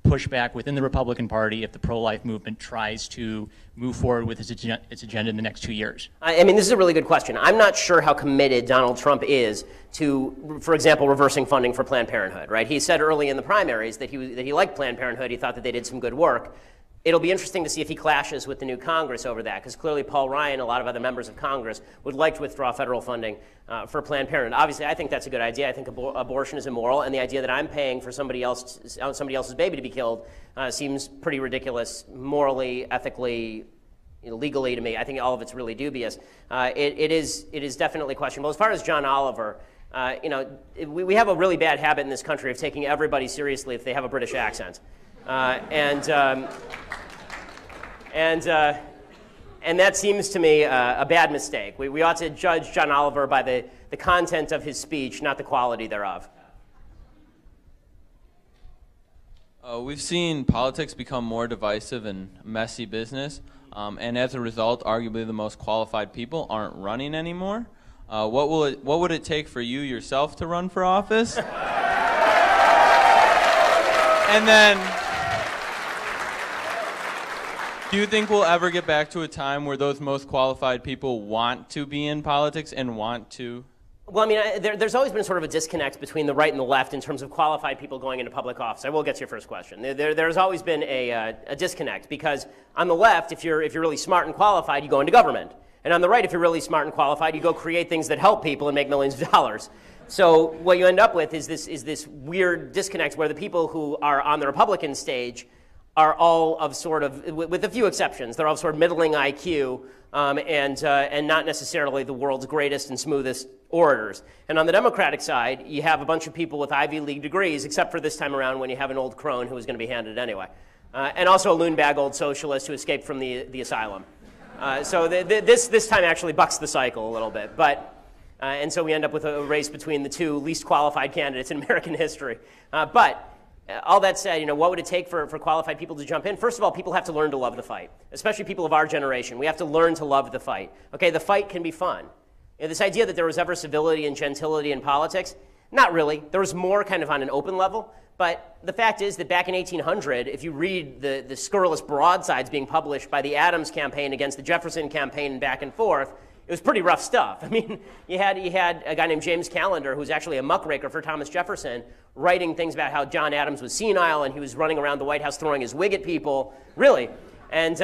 pushback within the Republican Party if the pro-life movement tries to move forward with its agenda in the next 2 years? I mean, this is a really good question. I'm not sure how committed Donald Trump is to, for example, reversing funding for Planned Parenthood, right? He said early in the primaries that he liked Planned Parenthood. He thought that they did some good work. It'll be interesting to see if he clashes with the new Congress over that, because clearly Paul Ryan and a lot of other members of Congress would like to withdraw federal funding for Planned Parenthood. Obviously, I think that's a good idea. I think abortion is immoral, and the idea that I'm paying for somebody else's baby to be killed seems pretty ridiculous, morally, ethically, legally to me. I think all of it's really dubious. It is definitely questionable. As far as John Oliver, we have a really bad habit in this country of taking everybody seriously if they have a British accent. And that seems to me a bad mistake. We ought to judge John Oliver by the content of his speech, not the quality thereof. We've seen politics become more divisive and messy business, and as a result, arguably the most qualified people aren't running anymore. What would it take for you yourself to run for office? And then, do you think we'll ever get back to a time where those most qualified people want to be in politics and want to? Well, I mean, there's always been sort of a disconnect between the right and the left in terms of qualified people going into public office. I will get to your first question. There's always been a disconnect because on the left, if you're really smart and qualified, you go into government. And on the right, if you're really smart and qualified, you go create things that help people and make millions of dollars. So what you end up with is this weird disconnect where the people who are on the Republican stage are all of sort of, with a few exceptions, they're all sort of middling IQ and not necessarily the world's greatest and smoothest orators. And on the Democratic side, you have a bunch of people with Ivy League degrees, except for this time around when you have an old crone who is going to be handed anyway. And also a loon bag old socialist who escaped from the asylum. So this time actually bucks the cycle a little bit. And so we end up with a race between the two least qualified candidates in American history. But all that said, what would it take for qualified people to jump in? First of all, people have to learn to love the fight, especially people of our generation. We have to learn to love the fight. Okay, the fight can be fun. This idea that there was ever civility and gentility in politics, Not really. There was more kind of on an open level. But the fact is that back in 1800, if you read the scurrilous broadsides being published by the Adams campaign against the Jefferson campaign and back and forth, it was pretty rough stuff. I mean, you had a guy named James Callender, who's actually a muckraker for Thomas Jefferson, writing things about how John Adams was senile and he was running around the White House throwing his wig at people. Really. And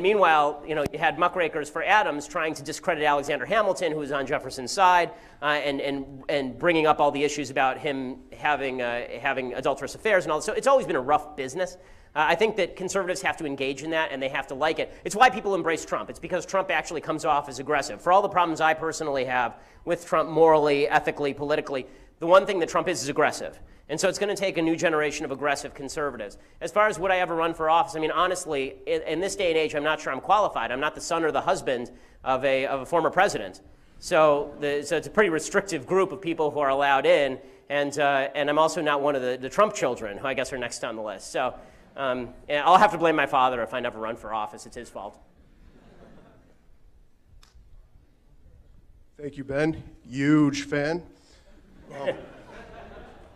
meanwhile, you had muckrakers for Adams trying to discredit Alexander Hamilton, who was on Jefferson's side, and bringing up all the issues about him having adulterous affairs and all this. So it's always been a rough business. I think that conservatives have to engage in that, and they have to like it. It's why people embrace Trump. It's because Trump actually comes off as aggressive. For all the problems I personally have with Trump morally, ethically, politically, the one thing that Trump is aggressive. And so it's going to take a new generation of aggressive conservatives. As far as would I ever run for office, I mean, honestly, in this day and age, I'm not sure I'm qualified. I'm not the son or the husband of a former president. So it's a pretty restrictive group of people who are allowed in. And I'm also not one of the Trump children, who I guess are next on the list. So I'll have to blame my father if I never run for office. It's his fault. Thank you, Ben. Huge fan.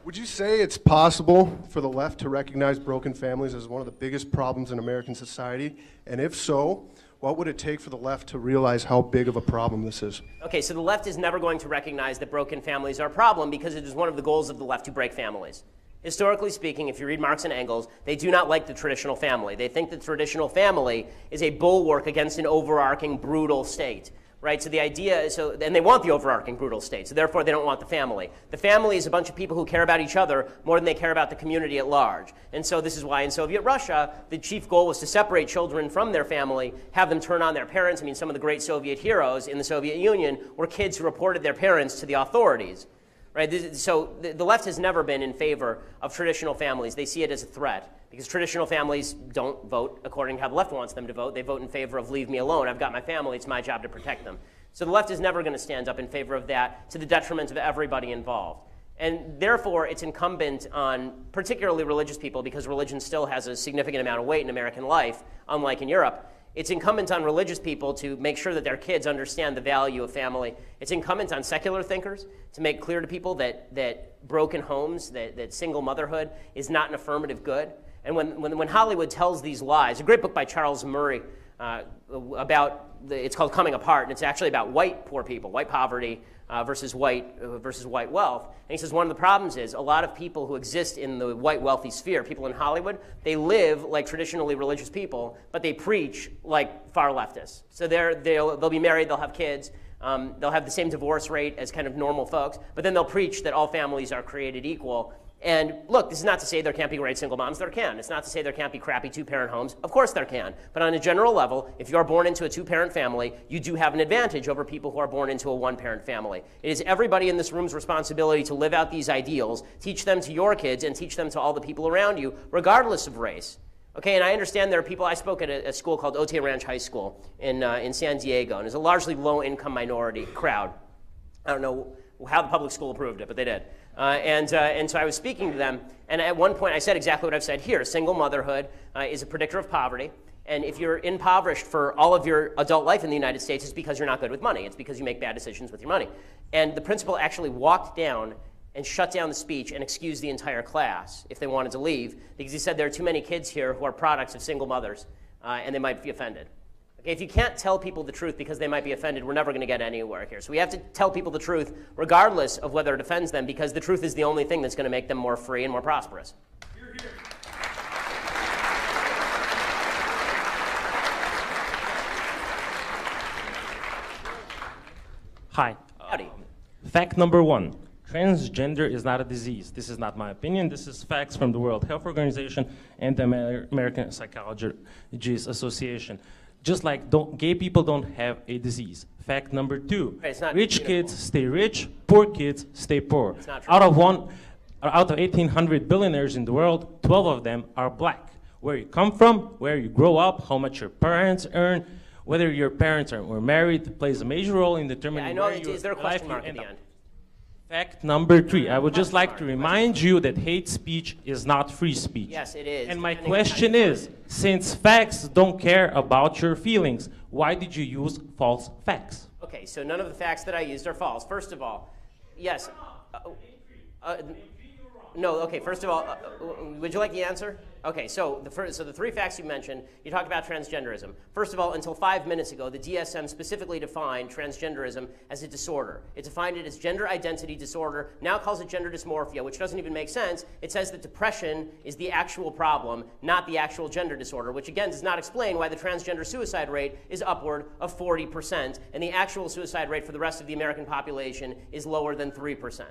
Would you say it's possible for the left to recognize broken families as one of the biggest problems in American society? And if so, what would it take for the left to realize how big of a problem this is? Okay, so the left is never going to recognize that broken families are a problem because it is one of the goals of the left to break families. Historically speaking, if you read Marx and Engels, they do not like the traditional family. They think the traditional family is a bulwark against an overarching brutal state. Right, so the idea is, and they want the overarching brutal state, so therefore they don't want the family. The family is a bunch of people who care about each other more than they care about the community at large. And so this is why in Soviet Russia, the chief goal was to separate children from their family, have them turn on their parents. I mean, some of the great Soviet heroes in the Soviet Union were kids who reported their parents to the authorities. Right, so the left has never been in favor of traditional families. They see it as a threat. Because traditional families don't vote according to how the left wants them to vote. They vote in favor of leave me alone. I've got my family. It's my job to protect them. So the left is never going to stand up in favor of that to the detriment of everybody involved. And therefore, it's incumbent on particularly religious people, because religion still has a significant amount of weight in American life, unlike in Europe. It's incumbent on religious people to make sure that their kids understand the value of family. It's incumbent on secular thinkers to make clear to people that broken homes, that single motherhood is not an affirmative good. And when Hollywood tells these lies, a great book by Charles Murray it's called Coming Apart, and it's actually about white poor people, white poverty versus white wealth. And he says one of the problems is a lot of people who exist in the white wealthy sphere, people in Hollywood, they live like traditionally religious people, but they preach like far leftists. So they'll be married, they'll have kids, they'll have the same divorce rate as kind of normal folks, but then they'll preach that all families are created equal. And look, this is not to say there can't be great single moms. There can. It's not to say there can't be crappy two-parent homes. Of course there can. But on a general level, if you are born into a two-parent family, you do have an advantage over people who are born into a one-parent family. It is everybody in this room's responsibility to live out these ideals, teach them to your kids, and teach them to all the people around you, regardless of race. Okay, and I understand there are people. I spoke at a school called Otay Ranch High School in San Diego, and it's a largely low-income minority crowd. I don't know how the public school approved it, but they did. And so I was speaking to them, and at one point I said exactly what I've said here. Single motherhood is a predictor of poverty, and if you're impoverished for all of your adult life in the United States, it's because you're not good with money. It's because you make bad decisions with your money. And the principal actually walked down and shut down the speech and excused the entire class if they wanted to leave, because he said there are too many kids here who are products of single mothers, and they might be offended. Okay, if you can't tell people the truth because they might be offended, we're never going to get anywhere here. So we have to tell people the truth regardless of whether it offends them, because the truth is the only thing that's going to make them more free and more prosperous. Hear, hear. Hi. Howdy. Fact number one. Transgender is not a disease. This is not my opinion. This is facts from the World Health Organization and the American Psychology Association. Just like gay people don't have a disease. Fact number two. Rich kids stay rich, poor kids stay poor. It's not true. Out of 1,800 billionaires in the world, 12 of them are black. Where you come from, where you grow up, how much your parents earn, whether your parents were married plays a major role in determining where you is there a question mark at the end? Fact number three, I would just like to remind you that hate speech is not free speech. Yes, it is. And my question is, since facts don't care about your feelings, why did you use false facts? Okay, so none of the facts that I used are false. First of all, yes. No, okay, first of all, would you like the answer? Okay, so the three facts you mentioned, you talked about transgenderism. First of all, until 5 minutes ago, the DSM specifically defined transgenderism as a disorder. It defined it as gender identity disorder, now calls it gender dysmorphia, which doesn't even make sense. It says that depression is the actual problem, not the actual gender disorder, which again does not explain why the transgender suicide rate is upward of 40%, and the actual suicide rate for the rest of the American population is lower than 3%.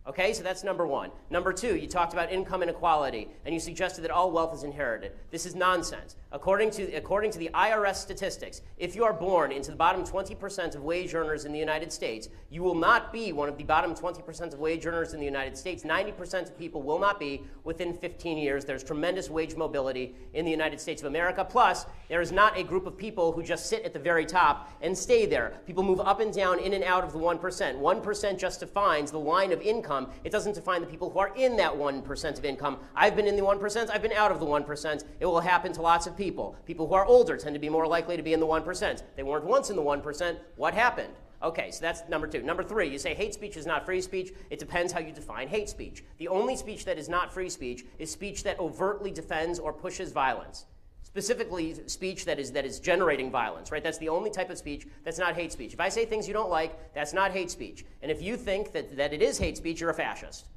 Okay, so that's number one. Number two, you talked about income inequality, and you suggested that all wealth is inherited. This is nonsense. According to the IRS statistics, if you are born into the bottom 20% of wage earners in the United States, you will not be one of the bottom 20% of wage earners in the United States. 90% of people will not be within 15 years. There's tremendous wage mobility in the United States of America. Plus, there is not a group of people who just sit at the very top and stay there. People move up and down, in and out of the 1%. 1% just defines the line of income. It doesn't define the people who are in that 1% of income. I've been in the 1%. I've been out of the 1%. It will happen to lots of people. People who are older tend to be more likely to be in the 1%. They weren't once in the 1%. What happened? Okay, so that's number two. Number three, you say hate speech is not free speech. It depends how you define hate speech. The only speech that is not free speech is speech that overtly defends or pushes violence. Specifically, speech that is generating violence, right? That's the only type of speech that's not hate speech. If I say things you don't like, that's not hate speech. And if you think that it is hate speech, you're a fascist.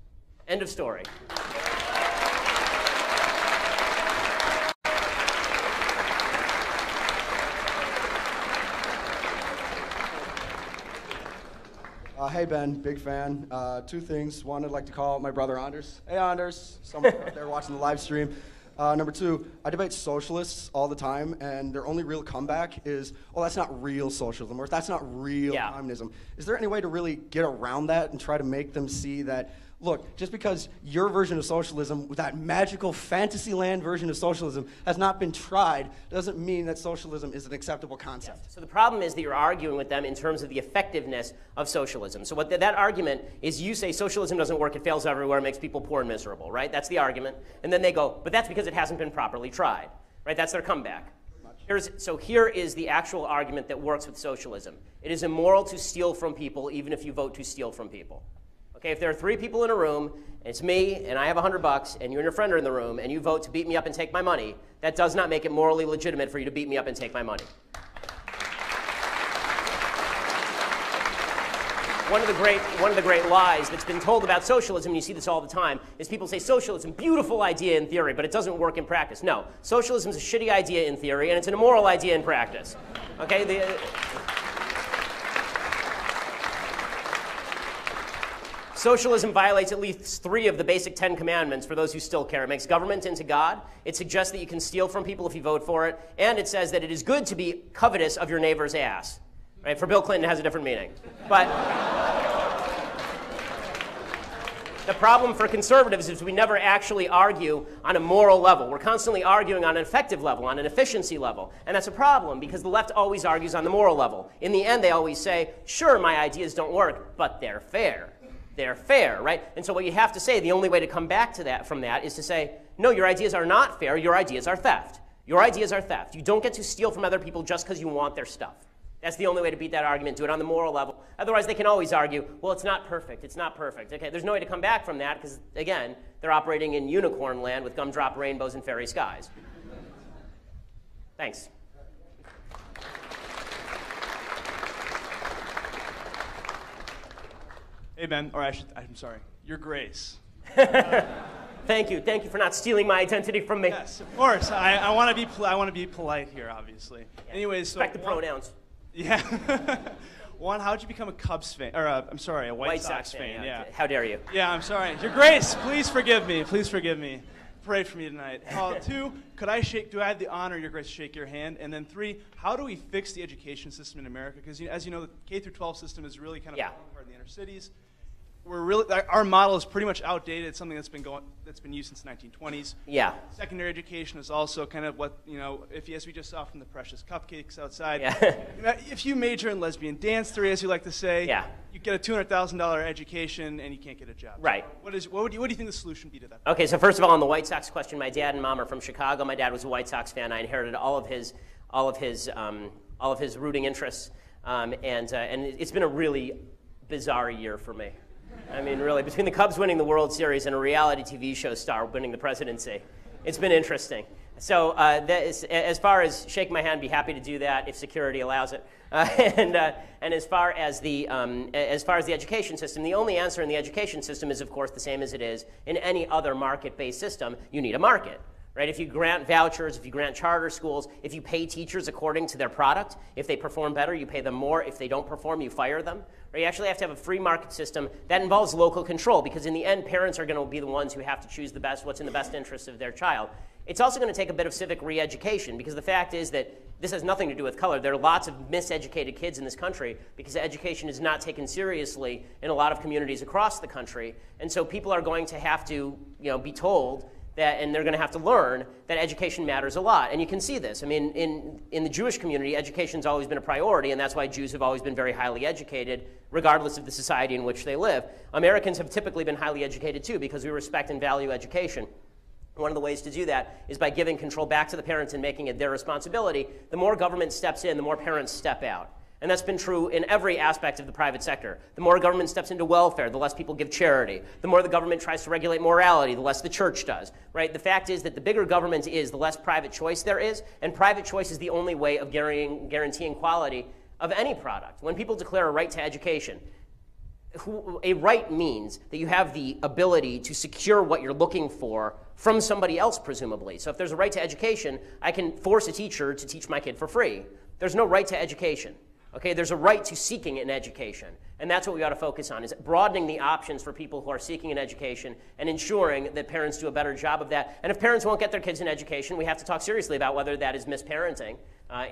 End of story. Hey, Ben, big fan. Two things. One, I'd like to call my brother Anders. Hey, Anders. Someone out there watching the live stream. Number two, I debate socialists all the time, and their only real comeback is, oh, that's not real socialism, or that's not real communism. Is there any way to really get around that and try to make them see that, look, just because your version of socialism, that magical fantasy land version of socialism, has not been tried, doesn't mean that socialism is an acceptable concept. Yes. So the problem is that you're arguing with them in terms of the effectiveness of socialism. So what that argument is, you say socialism doesn't work, it fails everywhere, makes people poor and miserable, right? That's the argument. And then they go, but that's because it hasn't been properly tried, right? That's their comeback. So here is the actual argument that works with socialism. It is immoral to steal from people even if you vote to steal from people. Okay, if there are three people in a room, and it's me, and I have $100, and you and your friend are in the room, and you vote to beat me up and take my money, that does not make it morally legitimate for you to beat me up and take my money. One of the great lies that's been told about socialism, and you see this all the time, is people say socialism, beautiful idea in theory, but it doesn't work in practice. No, socialism is a shitty idea in theory, and it's an immoral idea in practice. Okay. Socialism violates at least 3 of the basic 10 commandments for those who still care. It makes government into God. It suggests that you can steal from people if you vote for it. And it says that it is good to be covetous of your neighbor's ass. Right? For Bill Clinton, it has a different meaning. But the problem for conservatives is we never actually argue on a moral level. We're constantly arguing on an effective level, on an efficiency level. And that's a problem because the left always argues on the moral level. In the end, they always say, sure, my ideas don't work, but they're fair. They're fair, right? And so what you have to say, the only way to come back to that from that is to say, no, your ideas are not fair, your ideas are theft. Your ideas are theft. You don't get to steal from other people just because you want their stuff. That's the only way to beat that argument, do it on the moral level. Otherwise, they can always argue, well, it's not perfect, it's not perfect. Okay, there's no way to come back from that because, again, they're operating in unicorn land with gumdrop rainbows and fairy skies. Thanks. Hey, Ben, or I'm sorry, Your Grace. Thank you for not stealing my identity from me. Yes, of course. I want to be polite here, obviously. Yeah. Anyways, so respect the pronouns. Yeah. One, how'd you become a Cubs fan? Or I'm sorry, a White Sox fan? Yeah. How dare you? Yeah, I'm sorry. Your Grace, please forgive me. Please forgive me. Pray for me tonight. 2, do I have the honor, Your Grace, to shake your hand? And then 3, how do we fix the education system in America? Because as you know, the K-12 system is really kind of falling apart in the inner cities. Our model is pretty much outdated. It's something that's been used since the 1920s. Yeah. Secondary education is also kind of what, as we just saw from the precious cupcakes outside. Yeah. If you major in lesbian dance theory, as you like to say, you get a $200,000 education and you can't get a job. Right. So what do you think the solution would be to that? Okay, so first of all, on the White Sox question, my dad and mom are from Chicago. My dad was a White Sox fan. I inherited all of his rooting interests, and it's been a really bizarre year for me. I mean, really, between the Cubs winning the World Series and a reality TV show star winning the presidency, it's been interesting. So as far as shake my hand, be happy to do that if security allows it. And as far as the education system, the only answer in the education system is, of course, the same as it is in any other market-based system. You need a market. Right? If you grant vouchers, if you grant charter schools, if you pay teachers according to their product, if they perform better, you pay them more. If they don't perform, you fire them. Right? You actually have to have a free market system that involves local control, because in the end, parents are going to be the ones who have to choose what's in the best interest of their child. It's also going to take a bit of civic re-education, because the fact is that this has nothing to do with color. There are lots of miseducated kids in this country because education is not taken seriously in a lot of communities across the country. And so people are going to have to be told that, and they're going to have to learn that education matters a lot. And you can see this. I mean, in the Jewish community, education's always been a priority, and that's why Jews have always been very highly educated, regardless of the society in which they live. Americans have typically been highly educated, too, because we respect and value education. One of the ways to do that is by giving control back to the parents and making it their responsibility. The more government steps in, the more parents step out. And that's been true in every aspect of the private sector. The more government steps into welfare, the less people give charity. The more the government tries to regulate morality, the less the church does. Right? The fact is that the bigger government is, the less private choice there is, and private choice is the only way of guaranteeing quality of any product. When people declare a right to education, a right means that you have the ability to secure what you're looking for from somebody else, presumably. So if there's a right to education, I can force a teacher to teach my kid for free. There's no right to education. Okay, there's a right to seeking an education, and that's what we ought to focus on, is broadening the options for people who are seeking an education and ensuring that parents do a better job of that. And if parents won't get their kids an education, we have to talk seriously about whether that is misparenting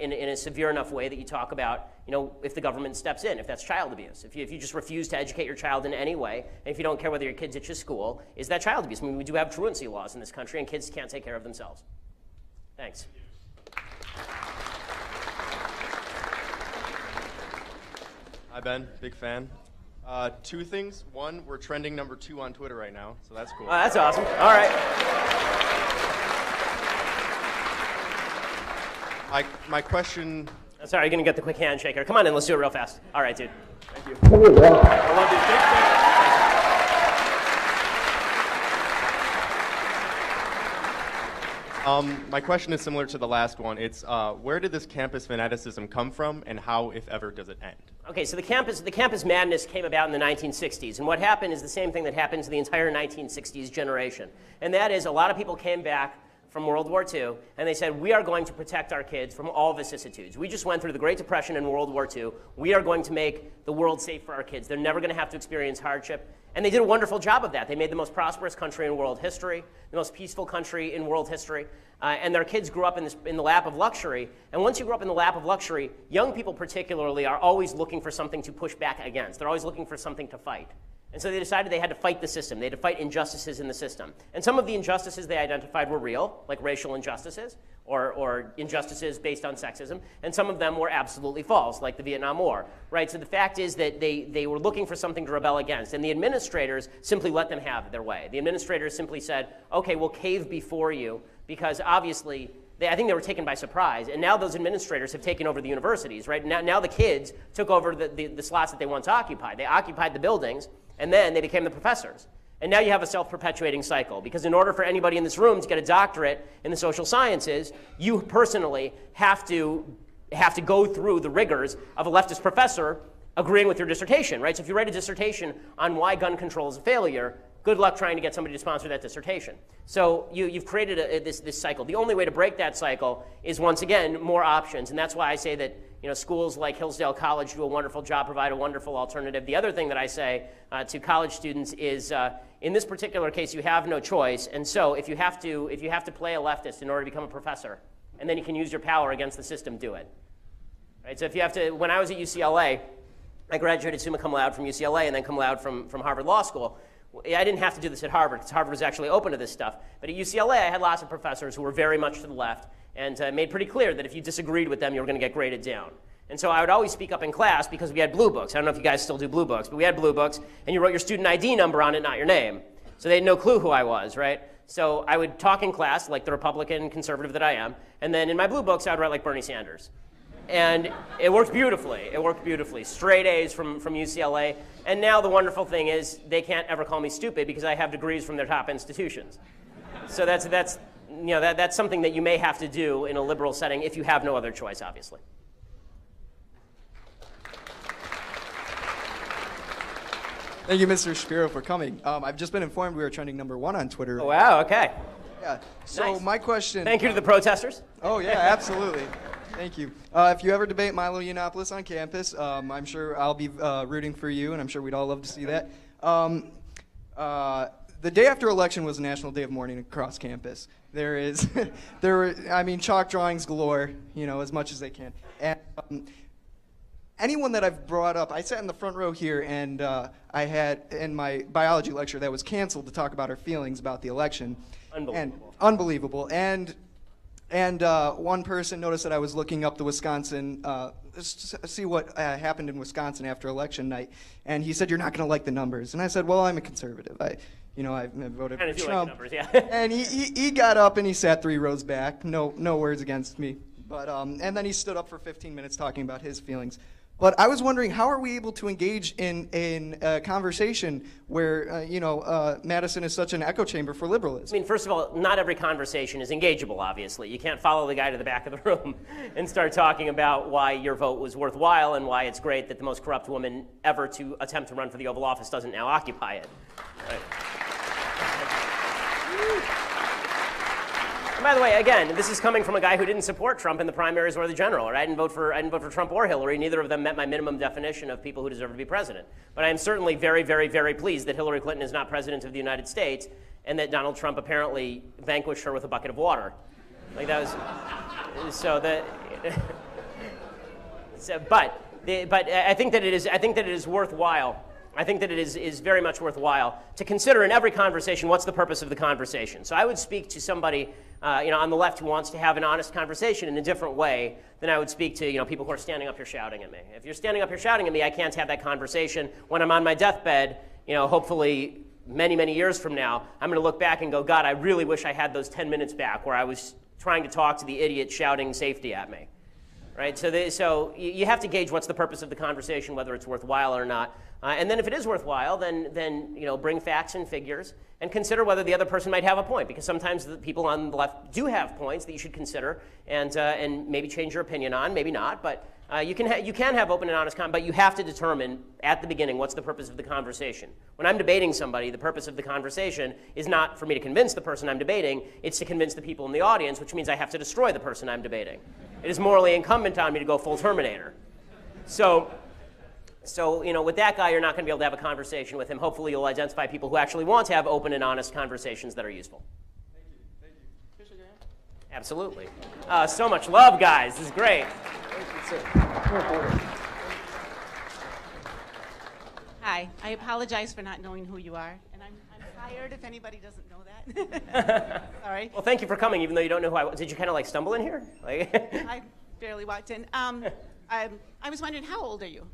in a severe enough way that you talk about, if the government steps in, if that's child abuse. If you just refuse to educate your child in any way, and if you don't care whether your kid's at your school, is that child abuse? I mean, we do have truancy laws in this country, and kids can't take care of themselves. Thanks. Hi, Ben. Big fan. Two things. One, we're trending number 2 on Twitter right now, so that's cool. Oh, that's awesome. All right. My question... Sorry, you're going to get the quick handshaker. Come on in. Let's do it real fast. All right, dude. Thank you. I love you. Big fan. My question is similar to the last one. It's where did this campus fanaticism come from, and how, if ever, does it end? Okay, so the campus madness came about in the 1960s, and what happened is the same thing that happened to the entire 1960s generation, and that is a lot of people came back from World War II, and they said, we are going to protect our kids from all vicissitudes. We just went through the Great Depression and World War II. We are going to make the world safe for our kids. They're never going to have to experience hardship. And they did a wonderful job of that. They made the most prosperous country in world history, the most peaceful country in world history, and their kids grew up in the lap of luxury. And once you grow up in the lap of luxury, young people particularly are always looking for something to push back against. They're always looking for something to fight. And so they decided they had to fight the system. They had to fight injustices in the system. And some of the injustices they identified were real, like racial injustices or injustices based on sexism. And some of them were absolutely false, like the Vietnam War. Right? So the fact is that they were looking for something to rebel against. And the administrators simply let them have their way. The administrators simply said, OK, we'll cave before you, because obviously I think they were taken by surprise. And now those administrators have taken over the universities. Right? Now the kids took over the slots that they once occupied. They occupied the buildings, and then they became the professors. And now you have a self-perpetuating cycle, because in order for anybody in this room to get a doctorate in the social sciences, you personally have to go through the rigors of a leftist professor agreeing with your dissertation, right? So if you write a dissertation on why gun control is a failure, good luck trying to get somebody to sponsor that dissertation. So you've created this cycle. The only way to break that cycle is, once again, more options. And that's why I say that schools like Hillsdale College do a wonderful job, provide a wonderful alternative. The other thing that I say to college students is, in this particular case, you have no choice. And so if you have to play a leftist in order to become a professor, and then you can use your power against the system, do it. Right? So if you have to, when I was at UCLA, I graduated summa cum laude from UCLA and then cum laude from Harvard Law School. I didn't have to do this at Harvard, because Harvard was actually open to this stuff. But at UCLA, I had lots of professors who were very much to the left, and made pretty clear that if you disagreed with them, you were going to get graded down. And so I would always speak up in class, because we had blue books. I don't know if you guys still do blue books, but we had blue books, and you wrote your student ID number on it, not your name. So they had no clue who I was, right? So I would talk in class like the Republican conservative that I am, and then in my blue books, I would write like Bernie Sanders. And it worked beautifully. It worked beautifully. Straight A's from UCLA. And now the wonderful thing is they can't ever call me stupid because I have degrees from their top institutions. So that's something that you may have to do in a liberal setting if you have no other choice, obviously. Thank you, Mr. Shapiro, for coming. I've just been informed we are trending #1 on Twitter. Oh, wow, okay. Yeah. So Nice. my question. Thank you to the protesters. Oh yeah, absolutely. Thank you. If you ever debate Milo Yiannopoulos on campus, I'm sure I'll be rooting for you, and I'm sure we'd all love to see that. The day after election was a national day of mourning across campus. Chalk drawings galore, as much as they can. And anyone that I've brought up, I sat in the front row here, and I had in my biology lecture that was canceled to talk about our feelings about the election. Unbelievable. And one person noticed that I was looking up the Wisconsin, see what happened in Wisconsin after election night, and he said, "You're not going to like the numbers." And I said, "Well, I'm a conservative. I voted for Trump." Like the numbers, yeah. And he got up and he sat 3 rows back. No words against me. But and then he stood up for 15 minutes talking about his feelings. But I was wondering, how are we able to engage in a conversation where, Madison is such an echo chamber for liberalism? I mean, first of all, not every conversation is engageable, obviously. You can't follow the guy to the back of the room and start talking about why your vote was worthwhile and why it's great that the most corrupt woman ever to attempt to run for the Oval Office doesn't now occupy it. Right? And by the way, again, this is coming from a guy who didn't support Trump in the primaries or the general. Right? I didn't vote for Trump or Hillary. Neither of them met my minimum definition of people who deserve to be president. But I am certainly very, very, very pleased that Hillary Clinton is not president of the United States, and that Donald Trump apparently vanquished her with a bucket of water. Like that was so that. But I think that it is worthwhile. I think that it is very much worthwhile to consider in every conversation what's the purpose of the conversation. So I would speak to somebody on the left who wants to have an honest conversation in a different way than I would speak to people who are standing up here shouting at me. If you're standing up here shouting at me, I can't have that conversation when I'm on my deathbed. Hopefully many, many years from now, I'm going to look back and go, God, I really wish I had those 10 minutes back where I was trying to talk to the idiot shouting safety at me. Right? So you have to gauge what's the purpose of the conversation, whether it's worthwhile or not. And then if it is worthwhile, then bring facts and figures and consider whether the other person might have a point, because sometimes the people on the left do have points that you should consider and maybe change your opinion on, maybe not. But you can have open and honest but you have to determine at the beginning what's the purpose of the conversation. When I'm debating somebody, the purpose of the conversation is not for me to convince the person I'm debating, it's to convince the people in the audience, which means I have to destroy the person I'm debating. It is morally incumbent on me to go full Terminator. So with that guy, you're not going to be able to have a conversation with him. Hopefully, you'll identify people who actually want to have open and honest conversations that are useful. Thank you. Thank you. Absolutely. So much love, guys. This is great. Thank you, sir. Hi. I apologize for not knowing who you are, and I'm tired if anybody doesn't know that. Sorry. Well, thank you for coming, even though you don't know who I was. Did you kind of stumble in here? I barely walked in. I was wondering, how old are you?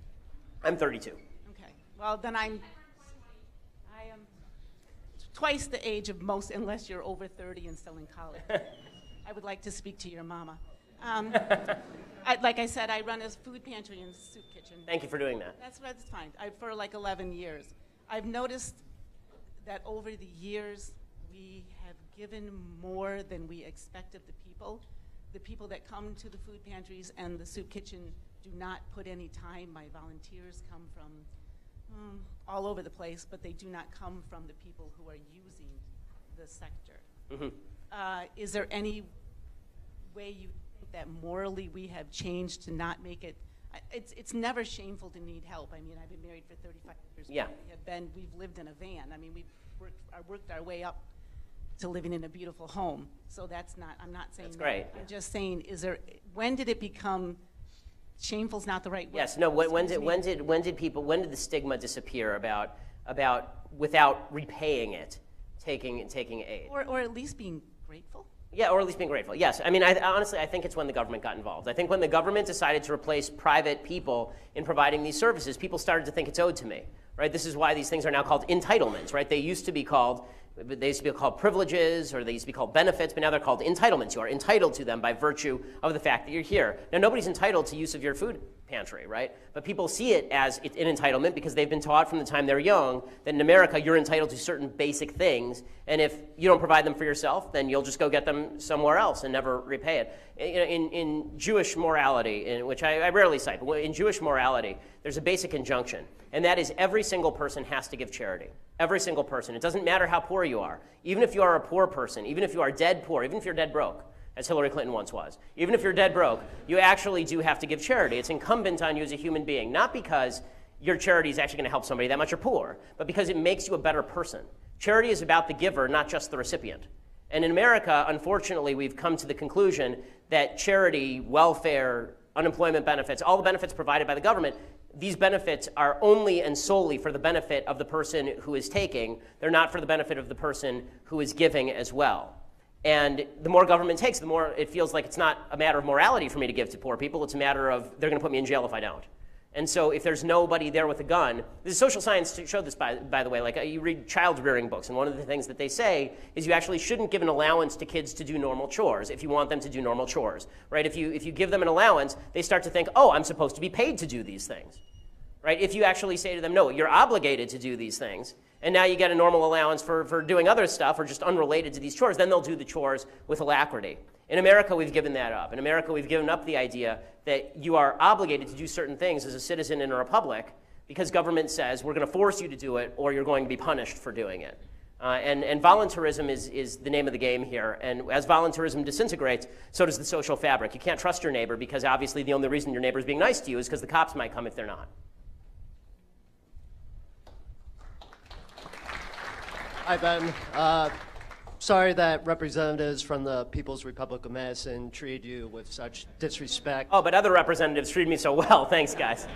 I'm 32. Okay. Well, then I am twice the age of most, unless you're over 30 and still in college. I would like to speak to your mama. Like I said, I run a food pantry and soup kitchen. Thank you for doing that. That's fine. For 11 years. I've noticed that over the years, we have given more than we expect of the people. The people that come to the food pantries and the soup kitchen do not put any time. My volunteers come from all over the place, but they do not come from the people who are using the sector. Mm-hmm. Is there any way you think that morally we have changed to not make it? It's never shameful to need help. I mean, I've been married for 35 years. Yeah. We've lived in a van. I mean, we've worked our way up to living in a beautiful home. So that's not, I'm not saying that's great. I'm just saying, when did it become, shameful's not the right word. Yes, no, when did the stigma disappear about without repaying it, taking aid? Or at least being grateful? Yeah, or at least being grateful, yes. I mean, honestly, I think it's when the government got involved. I think when the government decided to replace private people in providing these services, people started to think it's owed to me, right? This is why these things are now called entitlements, right? They used to be called, They used to be called privileges, or they used to be called benefits, but now they're called entitlements. You are entitled to them by virtue of the fact that you're here. Now, nobody's entitled to use of your food pantry, right? But people see it as an entitlement because they've been taught from the time they're young that in America you're entitled to certain basic things, and if you don't provide them for yourself, then you'll just go get them somewhere else and never repay it. In Jewish morality, in which I rarely cite, but in Jewish morality, there's a basic injunction, and that is every single person has to give charity. Every single person. It doesn't matter how poor you are. Even if you are a poor person, even if you are dead poor, even if you're dead broke, as Hillary Clinton once was. Even if you're dead broke, you actually do have to give charity. It's incumbent on you as a human being, not because your charity is actually going to help somebody that much or poor, but because it makes you a better person. Charity is about the giver, not just the recipient. And in America, unfortunately, we've come to the conclusion that charity, welfare, unemployment benefits, all the benefits provided by the government, these benefits are only and solely for the benefit of the person who is taking. They're not for the benefit of the person who is giving as well. And the more government takes, the more it feels like it's not a matter of morality for me to give to poor people. It's a matter of they're going to put me in jail if I don't. And so if there's nobody there with a gun, the social science showed this, by the way. Like you read child rearing books, and one of the things that they say is you actually shouldn't give an allowance to kids to do normal chores if you want them to do normal chores, right? If you give them an allowance, they start to think, oh, I'm supposed to be paid to do these things, right? If you actually say to them, no, you're obligated to do these things, and now you get a normal allowance for doing other stuff or just unrelated to these chores, then they'll do the chores with alacrity. In America, we've given that up. In America, we've given up the idea that you are obligated to do certain things as a citizen in a republic because government says we're going to force you to do it or you're going to be punished for doing it. And voluntarism is the name of the game here. And as voluntarism disintegrates, so does the social fabric. You can't trust your neighbor because obviously the only reason your neighbor is being nice to you is because the cops might come if they're not. Hi, Ben. Sorry that representatives from the People's Republic of Madison treated you with such disrespect. Oh, but other representatives treated me so well. Thanks, guys.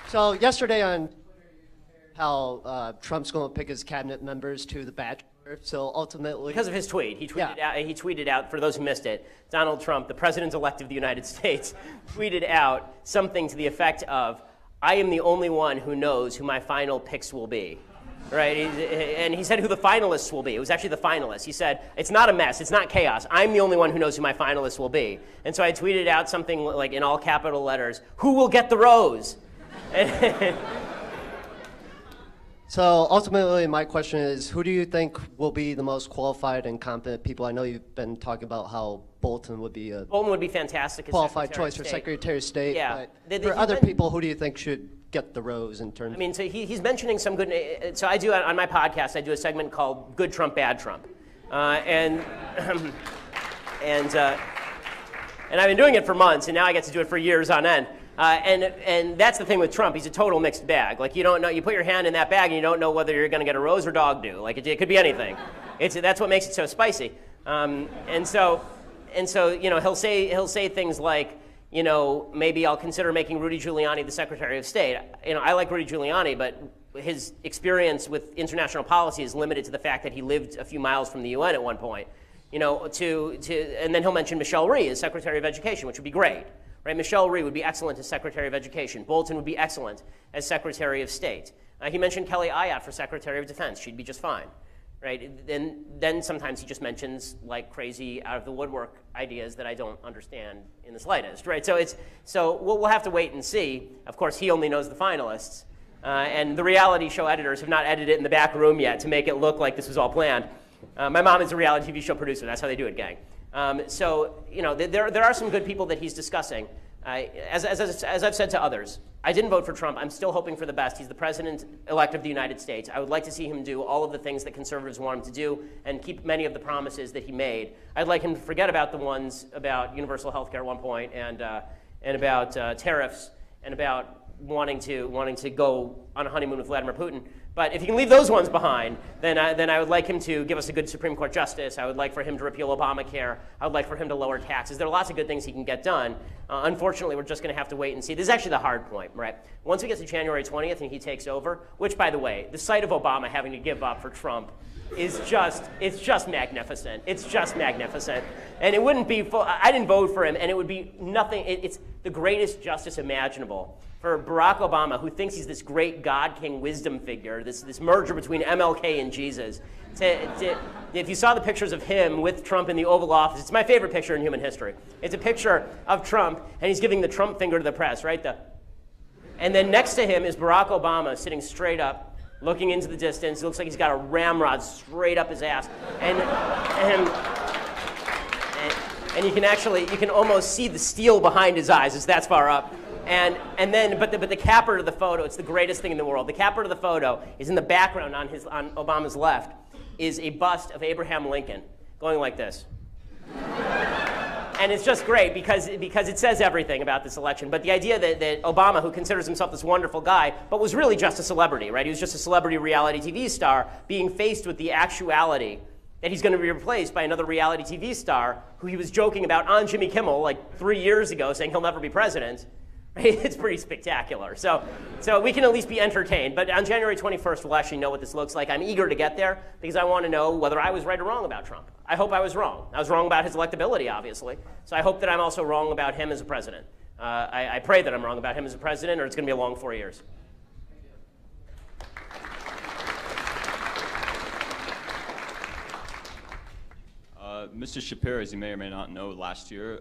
So yesterday on how Trump's going to pick his cabinet members to the Bachelor, so ultimately... Because of his tweet. He tweeted out, for those who missed it, Donald Trump, the president-elect of the United States, tweeted out something to the effect of, I am the only one who knows who my final picks will be. Right, and he said who the finalists will be. It was actually the finalists. He said, it's not a mess, it's not chaos. I'm the only one who knows who my finalists will be. And so I tweeted out something like in all capital letters, who will get the rose? So ultimately, my question is, who do you think will be the most qualified and competent people? I know you've been talking about how Bolton would be a fantastic as qualified choice for Secretary of State. Yeah. But for other people, who do you think should get the rose in terms? I mean, so he's mentioning some good. So I do on my podcast. I do a segment called "Good Trump, Bad Trump," and I've been doing it for months, and now I get to do it for years on end. And that's the thing with Trump. He's a total mixed bag. Like you don't know. You put your hand in that bag, and you don't know whether you're going to get a rose or dog do. Like it could be anything. That's what makes it so spicy. And so you know he'll say things like, you know, maybe I'll consider making Rudy Giuliani the Secretary of State. You know, I like Rudy Giuliani, but his experience with international policy is limited to the fact that he lived a few miles from the UN at one point. You know, and then he'll mention Michelle Rhee as Secretary of Education, which would be great. Right? Michelle Rhee would be excellent as Secretary of Education. Bolton would be excellent as Secretary of State. He mentioned Kelly Ayotte for Secretary of Defense. She'd be just fine. Right? Then sometimes he just mentions like crazy out of the woodwork ideas that I don't understand in the slightest. Right? So we'll have to wait and see. Of course, he only knows the finalists, and the reality show editors have not edited it in the back room yet to make it look like this was all planned. My mom is a reality TV show producer. That's how they do it, gang. So you know there are some good people that he's discussing. As I've said to others, I didn't vote for Trump. I'm still hoping for the best. He's the president-elect of the United States. I would like to see him do all of the things that conservatives want him to do and keep many of the promises that he made. I'd like him to forget about the ones about universal health care at one point and about tariffs and about wanting to go on a honeymoon with Vladimir Putin. But if he can leave those ones behind, then I would like him to give us a good Supreme Court justice. I would like for him to repeal Obamacare. I would like for him to lower taxes. There are lots of good things he can get done. Unfortunately, we're just going to have to wait and see. This is actually the hard point, right? Once we get to January 20th and he takes over, which, by the way, the sight of Obama having to give up for Trump is it's just magnificent. It's just magnificent. And it wouldn't be, I didn't vote for him, and it would be nothing, it's the greatest justice imaginable for Barack Obama, who thinks he's this great God King wisdom figure, this merger between MLK and Jesus. If you saw the pictures of him with Trump in the Oval Office, it's my favorite picture in human history. It's a picture of Trump, and he's giving the Trump finger to the press, right? And then next to him is Barack Obama sitting straight up, looking into the distance. It looks like he's got a ramrod straight up his ass. And you can almost see the steel behind his eyes. It's that far up. But the capper to the photo, it's the greatest thing in the world. The capper to the photo is in the background on Obama's left, is a bust of Abraham Lincoln going like this. And it's just great because it says everything about this election. But the idea that Obama, who considers himself this wonderful guy, but was really just a celebrity, right? He was just a celebrity reality TV star being faced with the actuality that he's going to be replaced by another reality TV star who he was joking about on Jimmy Kimmel like 3 years ago, saying he'll never be president. It's pretty spectacular. So we can at least be entertained. But on January 21st, we'll actually know what this looks like. I'm eager to get there because I want to know whether I was right or wrong about Trump. I hope I was wrong. I was wrong about his electability, obviously. So I hope that I'm also wrong about him as a president. I pray that I'm wrong about him as a president, or it's going to be a long 4 years. Mr. Shapiro, as you may or may not know, last year,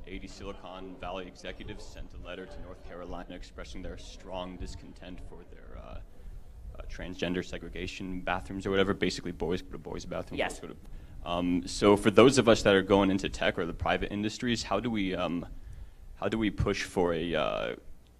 80 Silicon Valley executives sent a letter to North Carolina expressing their strong discontent for their transgender segregation bathrooms or whatever, basically boys go to boys' bathrooms. Yes. Girls go to, so for those of us that are going into tech or the private industries, how do we push for a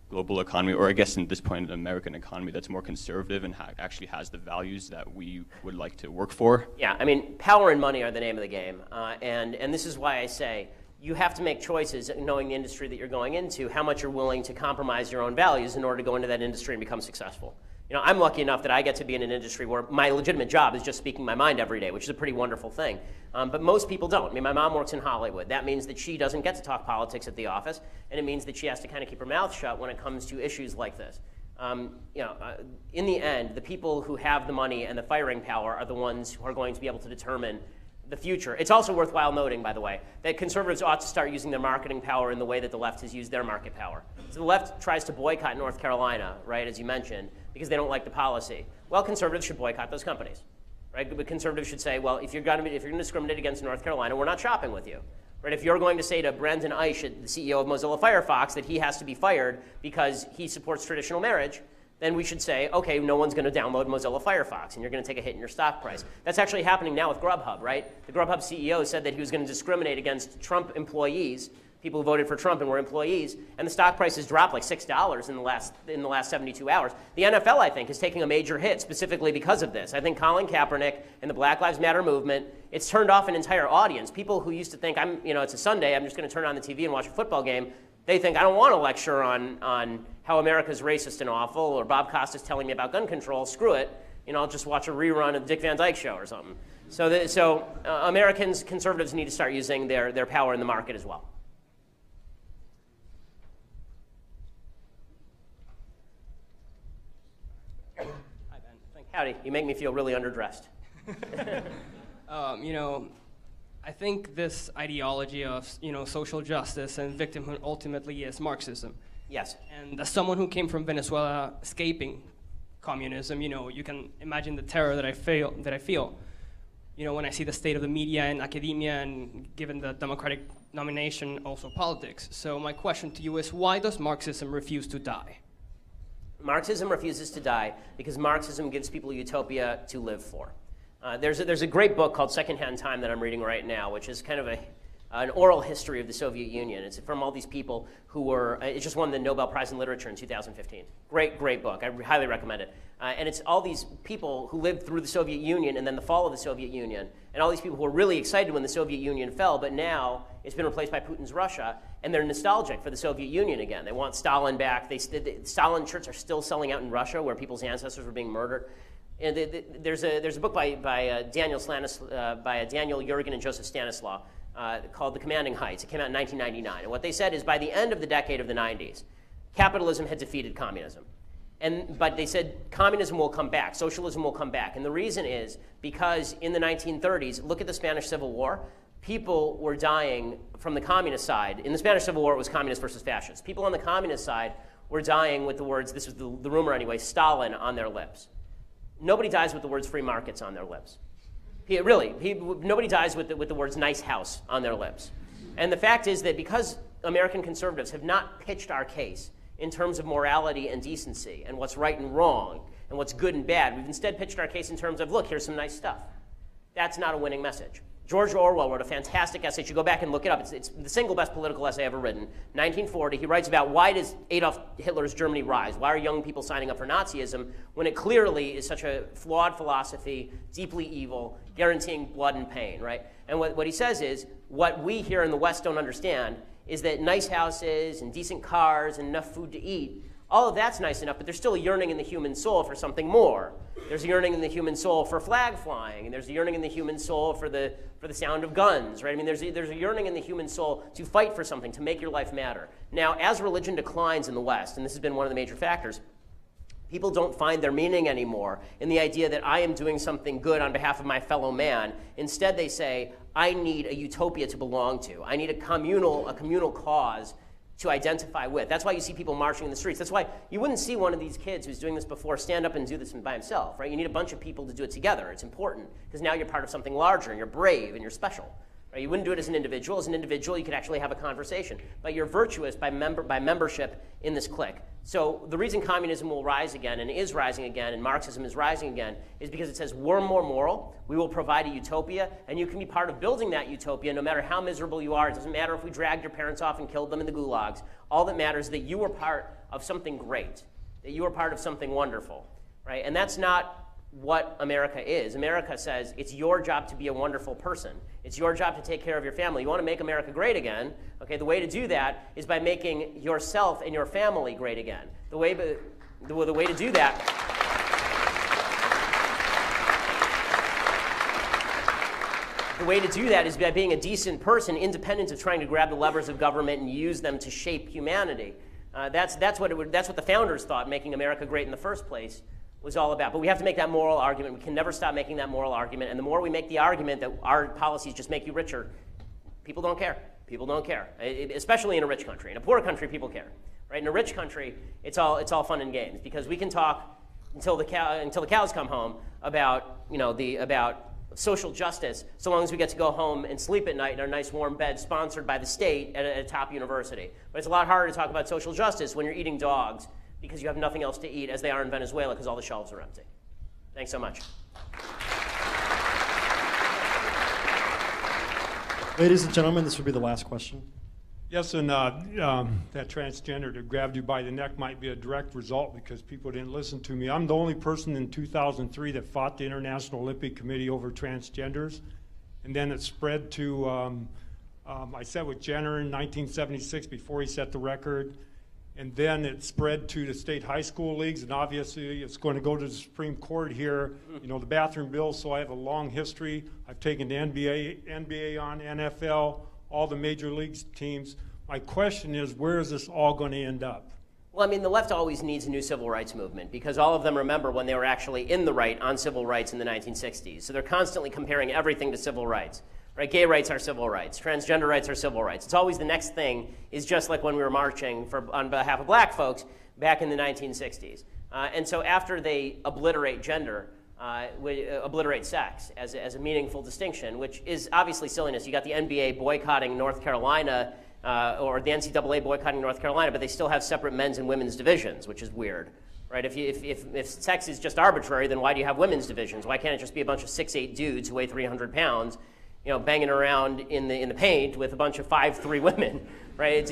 global economy, or I guess at this point an American economy that's more conservative and actually has the values that we would like to work for? Yeah, I mean, power and money are the name of the game. And this is why I say you have to make choices knowing the industry that you're going into, how much you're willing to compromise your own values in order to go into that industry and become successful. You know, I'm lucky enough that I get to be in an industry where my legitimate job is just speaking my mind every day, which is a pretty wonderful thing. But most people don't. I mean, my mom works in Hollywood. That means that she doesn't get to talk politics at the office, and it means that she has to kind of keep her mouth shut when it comes to issues like this. In the end, the people who have the money and the firing power are the ones who are going to be able to determine the future. It's also worthwhile noting, by the way, that conservatives ought to start using their marketing power in the way that the left has used their market power. So the left tries to boycott North Carolina, right, as you mentioned, because they don't like the policy. Well, conservatives should boycott those companies, right? But conservatives should say, well, if you're going to discriminate against North Carolina, we're not shopping with you. Right? If you're going to say to Brendan Eich, the CEO of Mozilla Firefox, that he has to be fired because he supports traditional marriage, then we should say, okay, no one's going to download Mozilla Firefox, and you're going to take a hit in your stock price. That's actually happening now with Grubhub, right? The Grubhub CEO said that he was going to discriminate against Trump employees, people who voted for Trump and were employees, and the stock price has dropped like $6 in the last 72 hours. The NFL, I think, is taking a major hit specifically because of this. I think Colin Kaepernick and the Black Lives Matter movement, it's turned off an entire audience. People who used to think, it's a Sunday, I'm just going to turn on the TV and watch a football game. They think, I don't want to lecture on how America's racist and awful, or Bob Costa's telling me about gun control. Screw it. I'll just watch a rerun of the Dick Van Dyke Show or something. So Americans, conservatives need to start using their power in the market as well. Hi, Ben. Howdy. You make me feel really underdressed. I think this ideology of, social justice and victimhood ultimately is Marxism. Yes. And as someone who came from Venezuela escaping communism, you can imagine the terror that I feel, when I see the state of the media and academia, and given the Democratic nomination, also politics. So my question to you is, why does Marxism refuse to die? Marxism refuses to die because Marxism gives people a utopia to live for. There's a great book called Secondhand Time that I'm reading right now, which is kind of an oral history of the Soviet Union. It's from all these people who were, it just won the Nobel Prize in Literature in 2015. Great book. I highly recommend it. And it's all these people who lived through the Soviet Union and then the fall of the Soviet Union, and all these people who were really excited when the Soviet Union fell, but now it's been replaced by Putin's Russia, and they're nostalgic for the Soviet Union again. They want Stalin back. Stalin shirts are still selling out in Russia, where people's ancestors were being murdered. And there's a book by Daniel Yergin and Joseph Stanislaw called The Commanding Heights. It came out in 1999. And what they said is by the end of the decade of the 90s, capitalism had defeated communism. But they said communism will come back, socialism will come back. And the reason is because in the 1930s, look at the Spanish Civil War, people were dying from the communist side. In the Spanish Civil War, it was communist versus fascist. People on the communist side were dying with the words, this was the rumor anyway, Stalin on their lips. Nobody dies with the words free markets on their lips. Nobody dies with the words nice house on their lips. And the fact is that because American conservatives have not pitched our case in terms of morality and decency and what's right and wrong and what's good and bad, we've instead pitched our case in terms of, look, here's some nice stuff. That's not a winning message. George Orwell wrote a fantastic essay. You should go back and look it up. It's the single best political essay ever written. 1940, he writes about why does Adolf Hitler's Germany rise? Why are young people signing up for Nazism when it clearly is such a flawed philosophy, deeply evil, guaranteeing blood and pain, right? And what he says is, what we here in the West don't understand is that nice houses and decent cars and enough food to eat, all of that's nice enough, but there's still a yearning in the human soul for something more. There's a yearning in the human soul for flag flying, and there's a yearning in the human soul for the sound of guns, right? I mean, there's a yearning in the human soul to fight for something, to make your life matter. Now, as religion declines in the West, and this has been one of the major factors, people don't find their meaning anymore in the idea that I am doing something good on behalf of my fellow man. Instead, they say, I need a utopia to belong to. I need a communal cause to identify with. That's why you see people marching in the streets. That's why you wouldn't see one of these kids who's doing this before stand up and do this by himself, right? You need a bunch of people to do it together. It's important because now you're part of something larger and you're brave and you're special. Right? You wouldn't do it as an individual. As an individual, you could actually have a conversation. But you're virtuous by membership in this clique. So the reason communism will rise again and is rising again and Marxism is rising again is because it says we're more moral, we will provide a utopia, and you can be part of building that utopia no matter how miserable you are. It doesn't matter if we dragged your parents off and killed them in the gulags. All that matters is that you are part of something great, that you are part of something wonderful, right? And that's not what America is. America says it's your job to be a wonderful person. It's your job to take care of your family. You want to make America great again, okay? The way to do that is by making yourself and your family great again. The way to do that is by being a decent person, independent of trying to grab the levers of government and use them to shape humanity. That's what the founders thought making America great in the first place was all about. But we have to make that moral argument. We can never stop making that moral argument. And the more we make the argument that our policies just make you richer, people don't care. People don't care, especially in a rich country. In a poor country, people care. Right? In a rich country, it's all fun and games because we can talk until the cows come home about about social justice, so long as we get to go home and sleep at night in our nice warm bed sponsored by the state at a top university. But it's a lot harder to talk about social justice when you're eating dogs because you have nothing else to eat, as they are in Venezuela, because all the shelves are empty. Thanks so much. Ladies and gentlemen, this will be the last question. Yes, and that transgender that grabbed you by the neck might be a direct result because people didn't listen to me. I'm the only person in 2003 that fought the International Olympic Committee over transgenders, and then it spread to, I sat with Jenner in 1976 before he set the record. And then it spread to the state high school leagues, and obviously it's going to go to the Supreme Court here, the bathroom bill, so I have a long history. I've taken the NBA on, NFL, all the major league teams. My question is, where is this all going to end up? Well, I mean, the left always needs a new civil rights movement because all of them remember when they were actually in the right on civil rights in the 1960s. So they're constantly comparing everything to civil rights. Right? Gay rights are civil rights. Transgender rights are civil rights. It's always the next thing is just like when we were marching on behalf of black folks back in the 1960s. And so after they obliterate gender, obliterate sex as a meaningful distinction, which is obviously silliness. You got the NBA boycotting North Carolina, or the NCAA boycotting North Carolina, but they still have separate men's and women's divisions, which is weird. Right? If sex is just arbitrary, then why do you have women's divisions? Why can't it just be a bunch of 6'8" dudes who weigh 300 pounds banging around in the paint with a bunch of 5'3" women, right?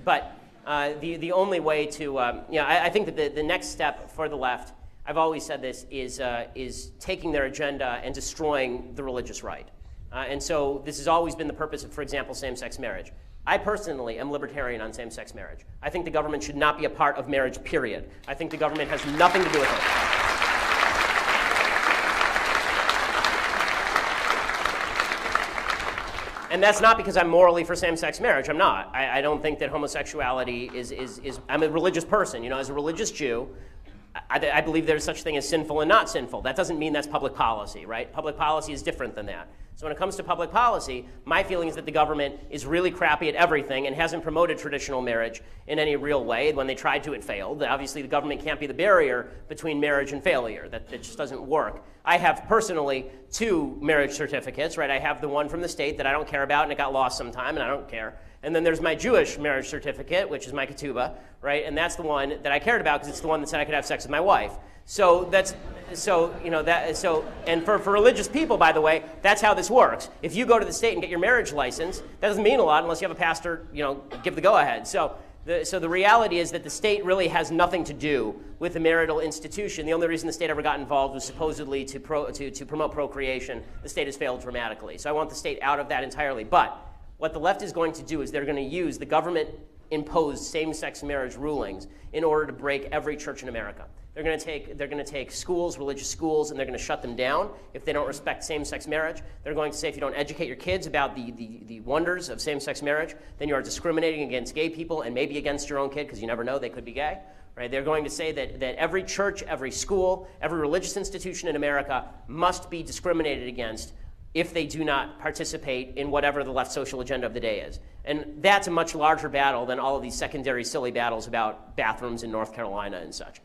But the only way to, I think that the next step for the left, I've always said this, is taking their agenda and destroying the religious right. And so this has always been the purpose of, for example, same-sex marriage. I personally am libertarian on same-sex marriage. I think the government should not be a part of marriage, period. I think the government has nothing to do with it. And that's not because I'm morally for same-sex marriage. I'm not. I don't think that homosexuality is I'm a religious person. You know, as a religious Jew, I believe there's such thing as sinful and not sinful. That doesn't mean that's public policy, right? Public policy is different than that. So when it comes to public policy, my feeling is that the government is really crappy at everything and hasn't promoted traditional marriage in any real way. When they tried to, it failed. Obviously, the government can't be the barrier between marriage and failure. That just doesn't work. I have personally 2 marriage certificates, right? I have the one from the state that I don't care about and it got lost sometime and I don't care. And then there's my Jewish marriage certificate, which is my ketubah, right? And that's the one that I cared about because it's the one that said I could have sex with my wife. And for religious people, by the way, that's how this works. If you go to the state and get your marriage license, that doesn't mean a lot unless you have a pastor, give the go-ahead. So the reality is that the state really has nothing to do with the marital institution. The only reason the state ever got involved was supposedly to promote procreation. The state has failed dramatically. So I want the state out of that entirely. But what the left is going to do is they're going to use the government-imposed same-sex marriage rulings in order to break every church in America. They're going to take schools, religious schools, and they're going to shut them down if they don't respect same-sex marriage. They're going to say if you don't educate your kids about the wonders of same-sex marriage, then you are discriminating against gay people and maybe against your own kid because you never know, they could be gay. Right? They're going to say that every church, every school, every religious institution in America must be discriminated against if they do not participate in whatever the left social agenda of the day is. And that's a much larger battle than all of these secondary silly battles about bathrooms in North Carolina and such.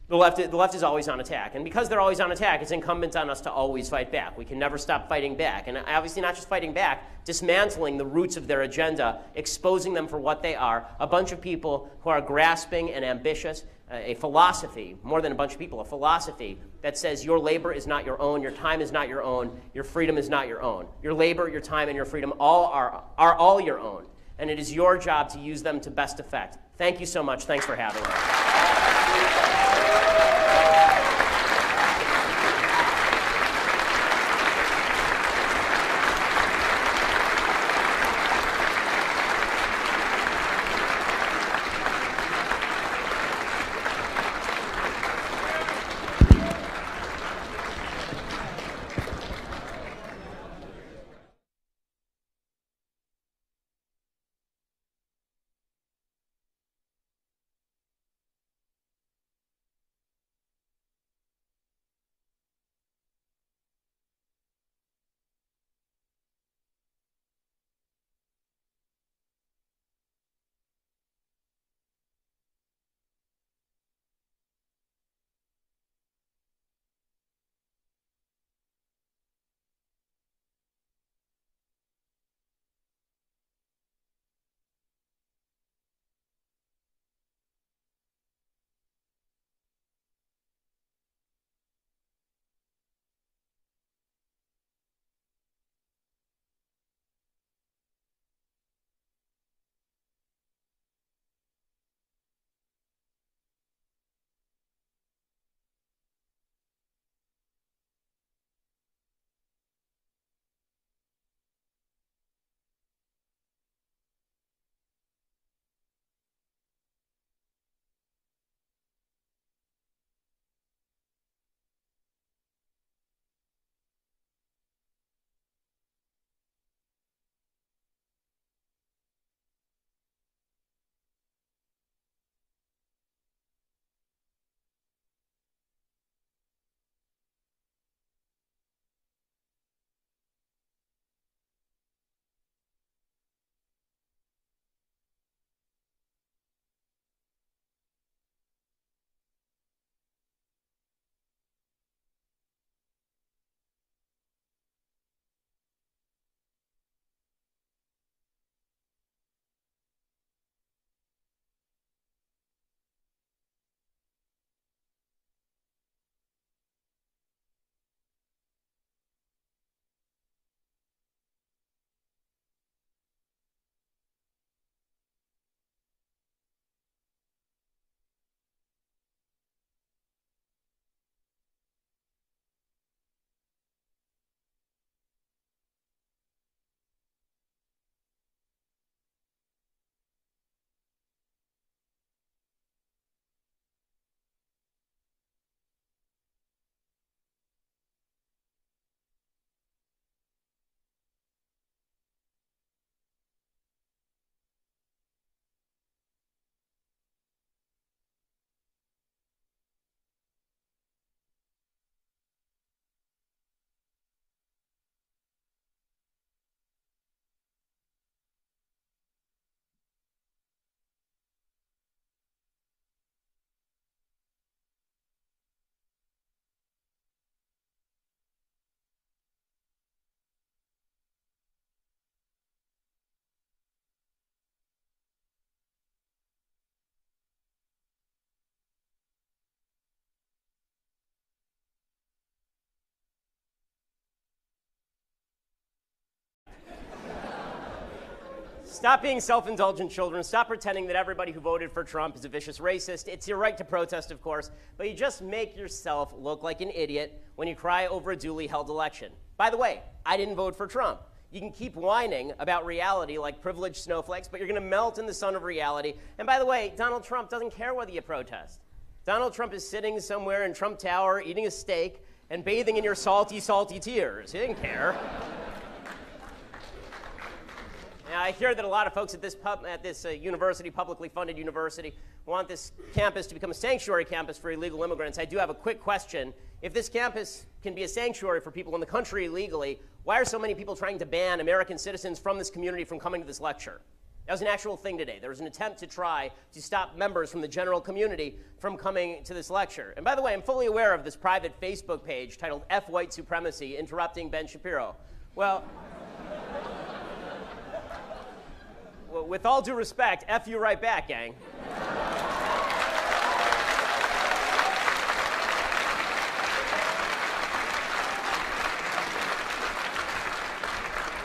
The left is always on attack. And because they're always on attack, it's incumbent on us to always fight back. We can never stop fighting back. And obviously not just fighting back, dismantling the roots of their agenda, exposing them for what they are, a bunch of people who are grasping and ambitious, a philosophy, more than a bunch of people, a philosophy that says your labor is not your own, your time is not your own, your freedom is not your own. Your labor, your time, and your freedom are all your own. And it is your job to use them to best effect. Thank you so much. Thanks for having me. Stop being self-indulgent, children. Stop pretending that everybody who voted for Trump is a vicious racist. It's your right to protest, of course, but you just make yourself look like an idiot when you cry over a duly held election. By the way, I didn't vote for Trump. You can keep whining about reality like privileged snowflakes, but you're going to melt in the sun of reality. And by the way, Donald Trump doesn't care whether you protest. Donald Trump is sitting somewhere in Trump Tower eating a steak and bathing in your salty, salty tears. He didn't care. Now, I hear that a lot of folks at this university, publicly funded university, want this campus to become a sanctuary campus for illegal immigrants. I do have a quick question. If this campus can be a sanctuary for people in the country illegally, why are so many people trying to ban American citizens from this community from coming to this lecture? That was an actual thing today. There was an attempt to try to stop members from the general community from coming to this lecture. And by the way, I'm fully aware of this private Facebook page titled F White Supremacy, Interrupting Ben Shapiro. Well, with all due respect, F you right back, gang.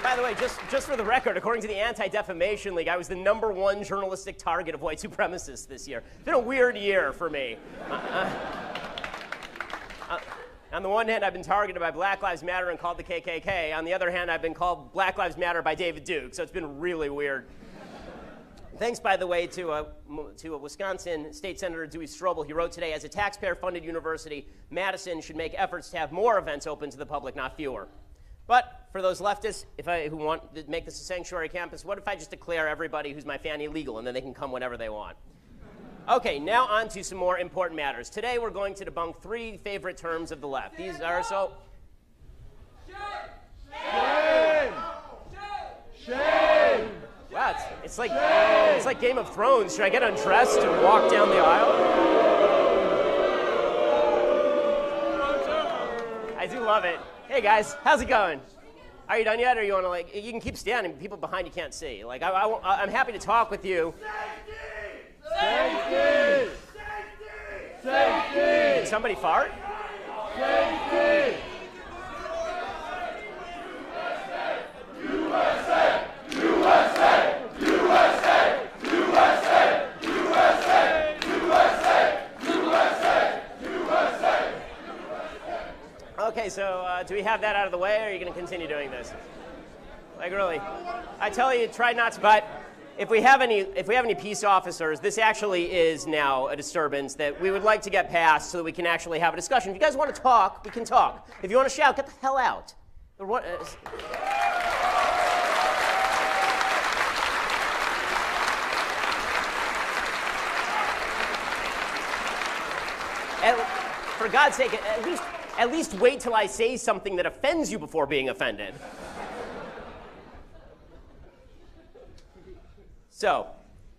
By the way, just for the record, according to the Anti-Defamation League, I was the #1 journalistic target of white supremacists this year. It's been a weird year for me. On the one hand, I've been targeted by Black Lives Matter and called the KKK. On the other hand, I've been called Black Lives Matter by David Duke, so it's been really weird. Thanks, by the way, to a Wisconsin State Senator Dewey Strobel. He wrote today, as a taxpayer-funded university, Madison should make efforts to have more events open to the public, not fewer. But for those leftists who want to make this a sanctuary campus, what if I just declare everybody who's my fan illegal, and then they can come whenever they want? Okay, now on to some more important matters. Today we're going to debunk 3 favorite terms of the left. These are so... Shame! Shame! Wow, it's like Game of Thrones. Should I get undressed and walk down the aisle? I do love it. Hey guys, how's it going? Are you done yet, or you want to you can keep standing, people behind you can't see. I'm happy to talk with you. Safety! Safety! Did somebody fart? Safety! USA! USA! USA! USA! USA! USA! USA! USA! Okay, so do we have that out of the way, or are you going to continue doing this? Really, I tell you, try not to. But if we have any peace officers, this actually is now a disturbance that we would like to get past so that we can actually have a discussion. If you guys want to talk, we can talk. If you want to shout, get the hell out. For God's sake, at least wait till I say something that offends you before being offended. So,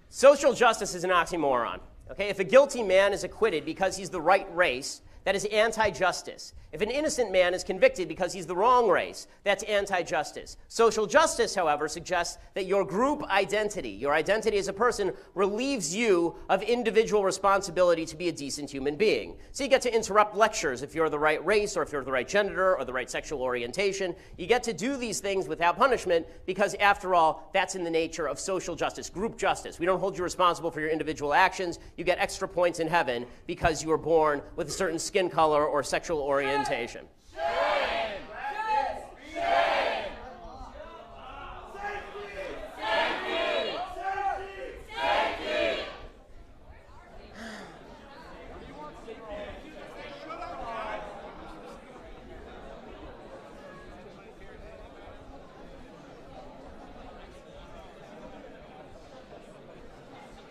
social justice is an oxymoron. Okay? If a guilty man is acquitted because he's the right race, that is anti-justice. If an innocent man is convicted because he's the wrong race, that's anti-justice. Social justice, however, suggests that your group identity, your identity as a person, relieves you of individual responsibility to be a decent human being. So you get to interrupt lectures if you're the right race, or if you're the right gender, or the right sexual orientation. You get to do these things without punishment because, after all, that's in the nature of social justice, group justice. We don't hold you responsible for your individual actions. You get extra points in heaven because you were born with a certain skin color or sexual orientation.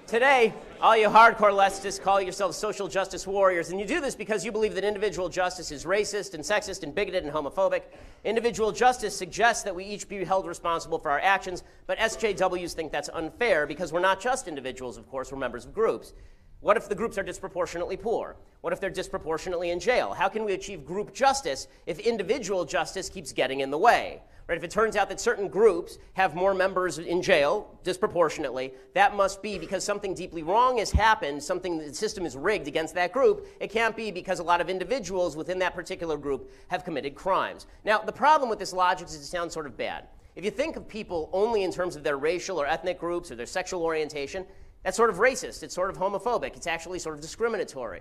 Today, all you hardcore leftists call yourselves social justice warriors, and you do this because you believe that individual justice is racist and sexist and bigoted and homophobic. Individual justice suggests that we each be held responsible for our actions, but SJWs think that's unfair because we're not just individuals, of course, we're members of groups. What if the groups are disproportionately poor? What if they're disproportionately in jail? How can we achieve group justice if individual justice keeps getting in the way? Right? If it turns out that certain groups have more members in jail disproportionately, that must be because something deeply wrong has happened, something, the system is rigged against that group. It can't be because a lot of individuals within that particular group have committed crimes. Now, the problem with this logic is it sounds sort of bad. If you think of people only in terms of their racial or ethnic groups or their sexual orientation, that's sort of racist. It's sort of homophobic. It's actually sort of discriminatory.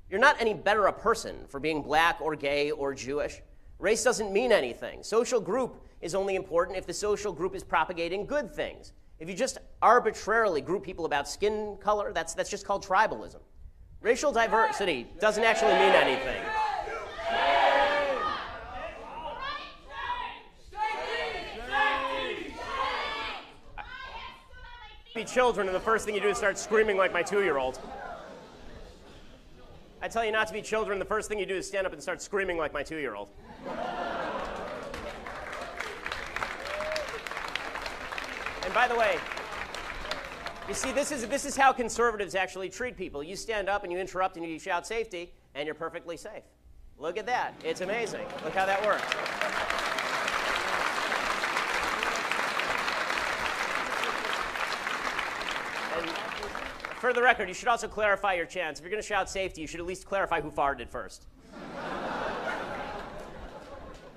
You're not any better a person for being black or gay or Jewish. Race doesn't mean anything. Social group is only important if the social group is propagating good things. If you just arbitrarily group people about skin color, that's just called tribalism. Racial diversity doesn't actually mean anything. Be children, and the first thing you do is start screaming like my 2-year-old. I tell you not to be children, the first thing you do is stand up and start screaming like my 2-year-old. And by the way, you see, this is how conservatives actually treat people. You stand up and you interrupt and you shout safety, and you're perfectly safe. Look at that. It's amazing. Look how that works. For the record, you should also clarify your chants. If you're going to shout safety, you should at least clarify who farted first.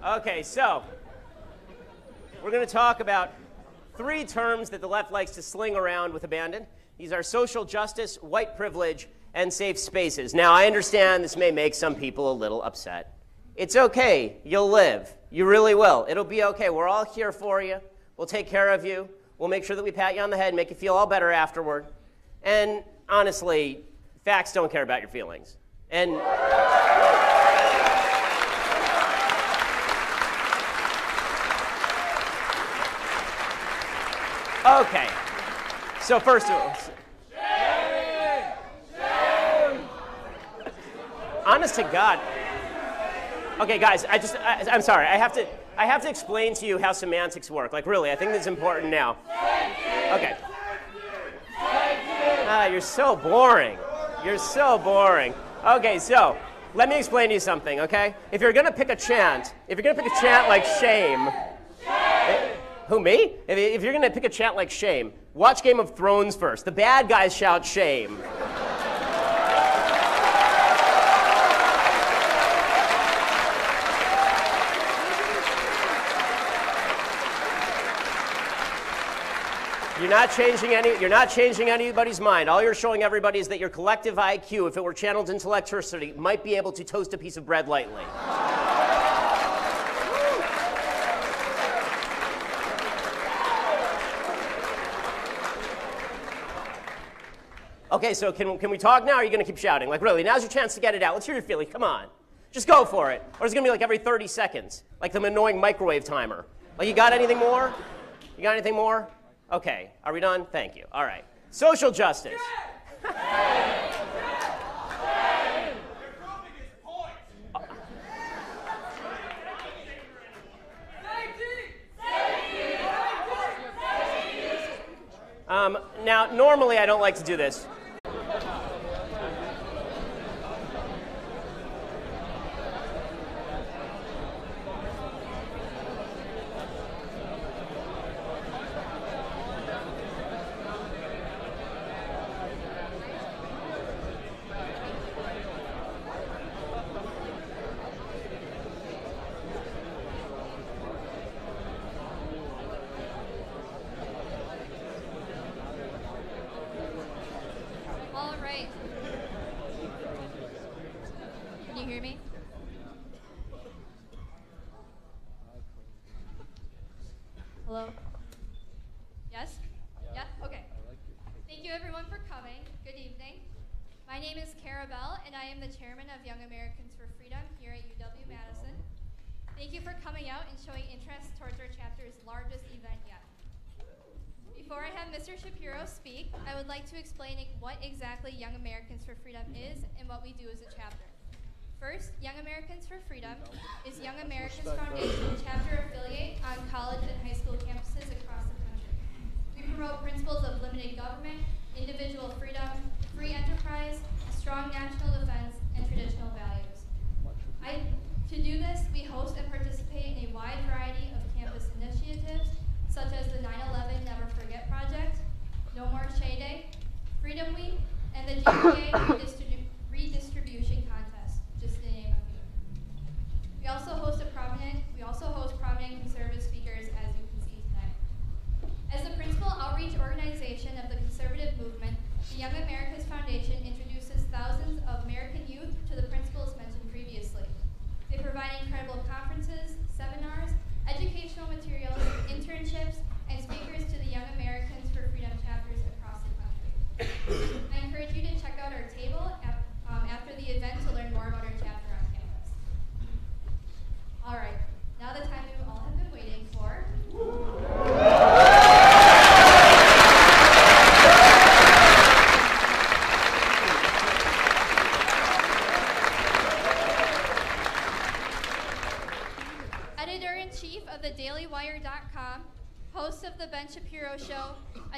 Okay, so we're going to talk about 3 terms that the left likes to sling around with abandon. These are social justice, white privilege, and safe spaces. Now, I understand this may make some people a little upset. It's okay. You'll live. You really will. It'll be okay. We're all here for you. We'll take care of you. We'll make sure that we pat you on the head and make you feel all better afterward. And honestly, facts don't care about your feelings. And okay, so first of all, honest to God. Okay, guys, I'm sorry. I have to explain to you how semantics work. Like, really, I think this is important now. Okay. You're so boring. You're so boring. Okay, so let me explain to you something, okay? If you're gonna pick a chant like shame, who, me? If you're gonna pick a chant like shame, watch Game of Thrones first. The bad guys shout shame. You're not changing anybody's mind. All you're showing everybody is that your collective IQ, if it were channeled into electricity, might be able to toast a piece of bread lightly. Okay, so can we talk now, or are you going to keep shouting? Like, really, now's your chance to get it out. Let's hear your feelings. Come on. Just go for it. Or it's going to be like every 30 seconds, like the annoying microwave timer. Like, you got anything more? You got anything more? Okay, are we done? Thank you. All right. Social justice. Now, normally I don't like to do this. Hello? Yes? Yeah? Okay. Thank you everyone for coming. Good evening. My name is Cara Bell, and I am the chairman of Young Americans for Freedom here at UW-Madison. Thank you for coming out and showing interest towards our chapter's largest event yet. Before I have Mr. Shapiro speak, I would like to explain what exactly Young Americans for Freedom is and what we do as a chapter. First, Young Americans for Freedom is Young Americans Foundation chapter affiliate on college and high school campuses across the country. We promote principles of limited government, individual freedom, free enterprise, strong national defense, and traditional values. To do this, we host and participate in a wide variety of campus initiatives, such as the 9/11 Never Forget Project, No More Shea Day, Freedom Week, and the GPA redistribution contest, just to name a few. We also host prominent conservative speakers, as you can see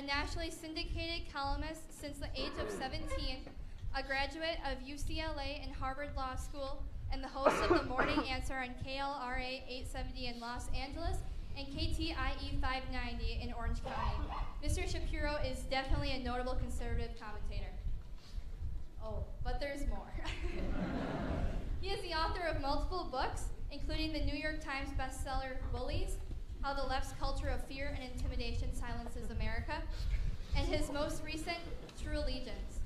a nationally syndicated columnist since the age of 17, a graduate of UCLA and Harvard Law School, and the host of The Morning Answer on KLRA 870 in Los Angeles and KTIE 590 in Orange County. Mr. Shapiro is definitely a notable conservative commentator. Oh, but there's more. He is the author of multiple books, including the New York Times bestseller Bullies, How the Left's Culture of Fear and Intimidation Silences America, and his most recent, True Allegiance.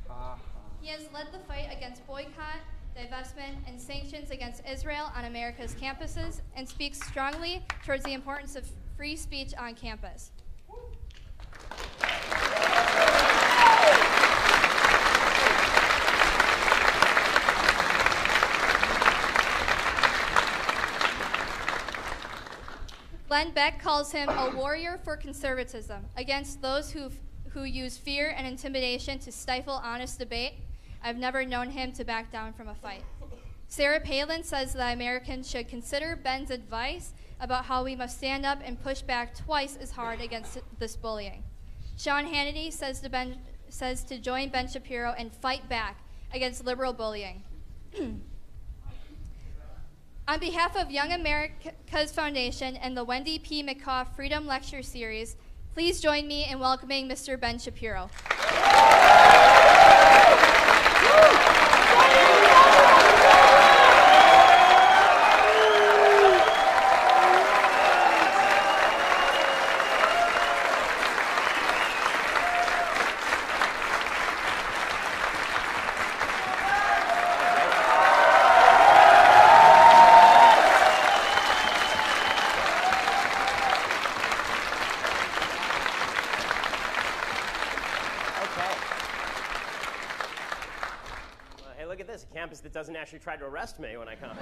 He has led the fight against boycott, divestment, and sanctions against Israel on America's campuses and speaks strongly towards the importance of free speech on campus. Glenn Beck calls him a warrior for conservatism against those who use fear and intimidation to stifle honest debate. I've never known him to back down from a fight. Sarah Palin says that Americans should consider Ben's advice about how we must stand up and push back twice as hard against this bullying. Sean Hannity says to join Ben Shapiro and fight back against liberal bullying. On behalf of Young America's Foundation and the Wendy P. McCaw Freedom Lecture Series, please join me in welcoming Mr. Ben Shapiro. That doesn't actually try to arrest me when I come.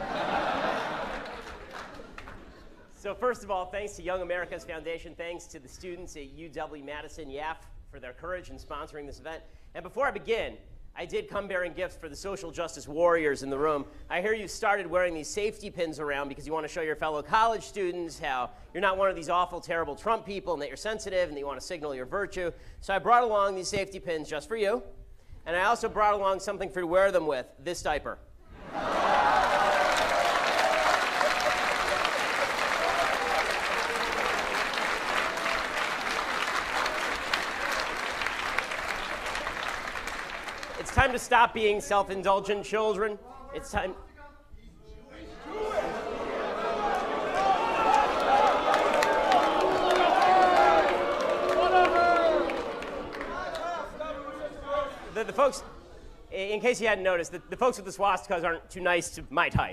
So first of all, thanks to Young America's Foundation, thanks to the students at UW-Madison YAF for their courage in sponsoring this event. And before I begin, I did come bearing gifts for the social justice warriors in the room. I hear you started wearing these safety pins around because you want to show your fellow college students how you're not one of these awful, terrible Trump people and that you're sensitive and that you want to signal your virtue. So I brought along these safety pins just for you. And I also brought along something for you to wear them with, this diaper. It's time to stop being self-indulgent, children. It's time. The folks, in case you hadn't noticed, the folks with the swastikas aren't too nice to my type.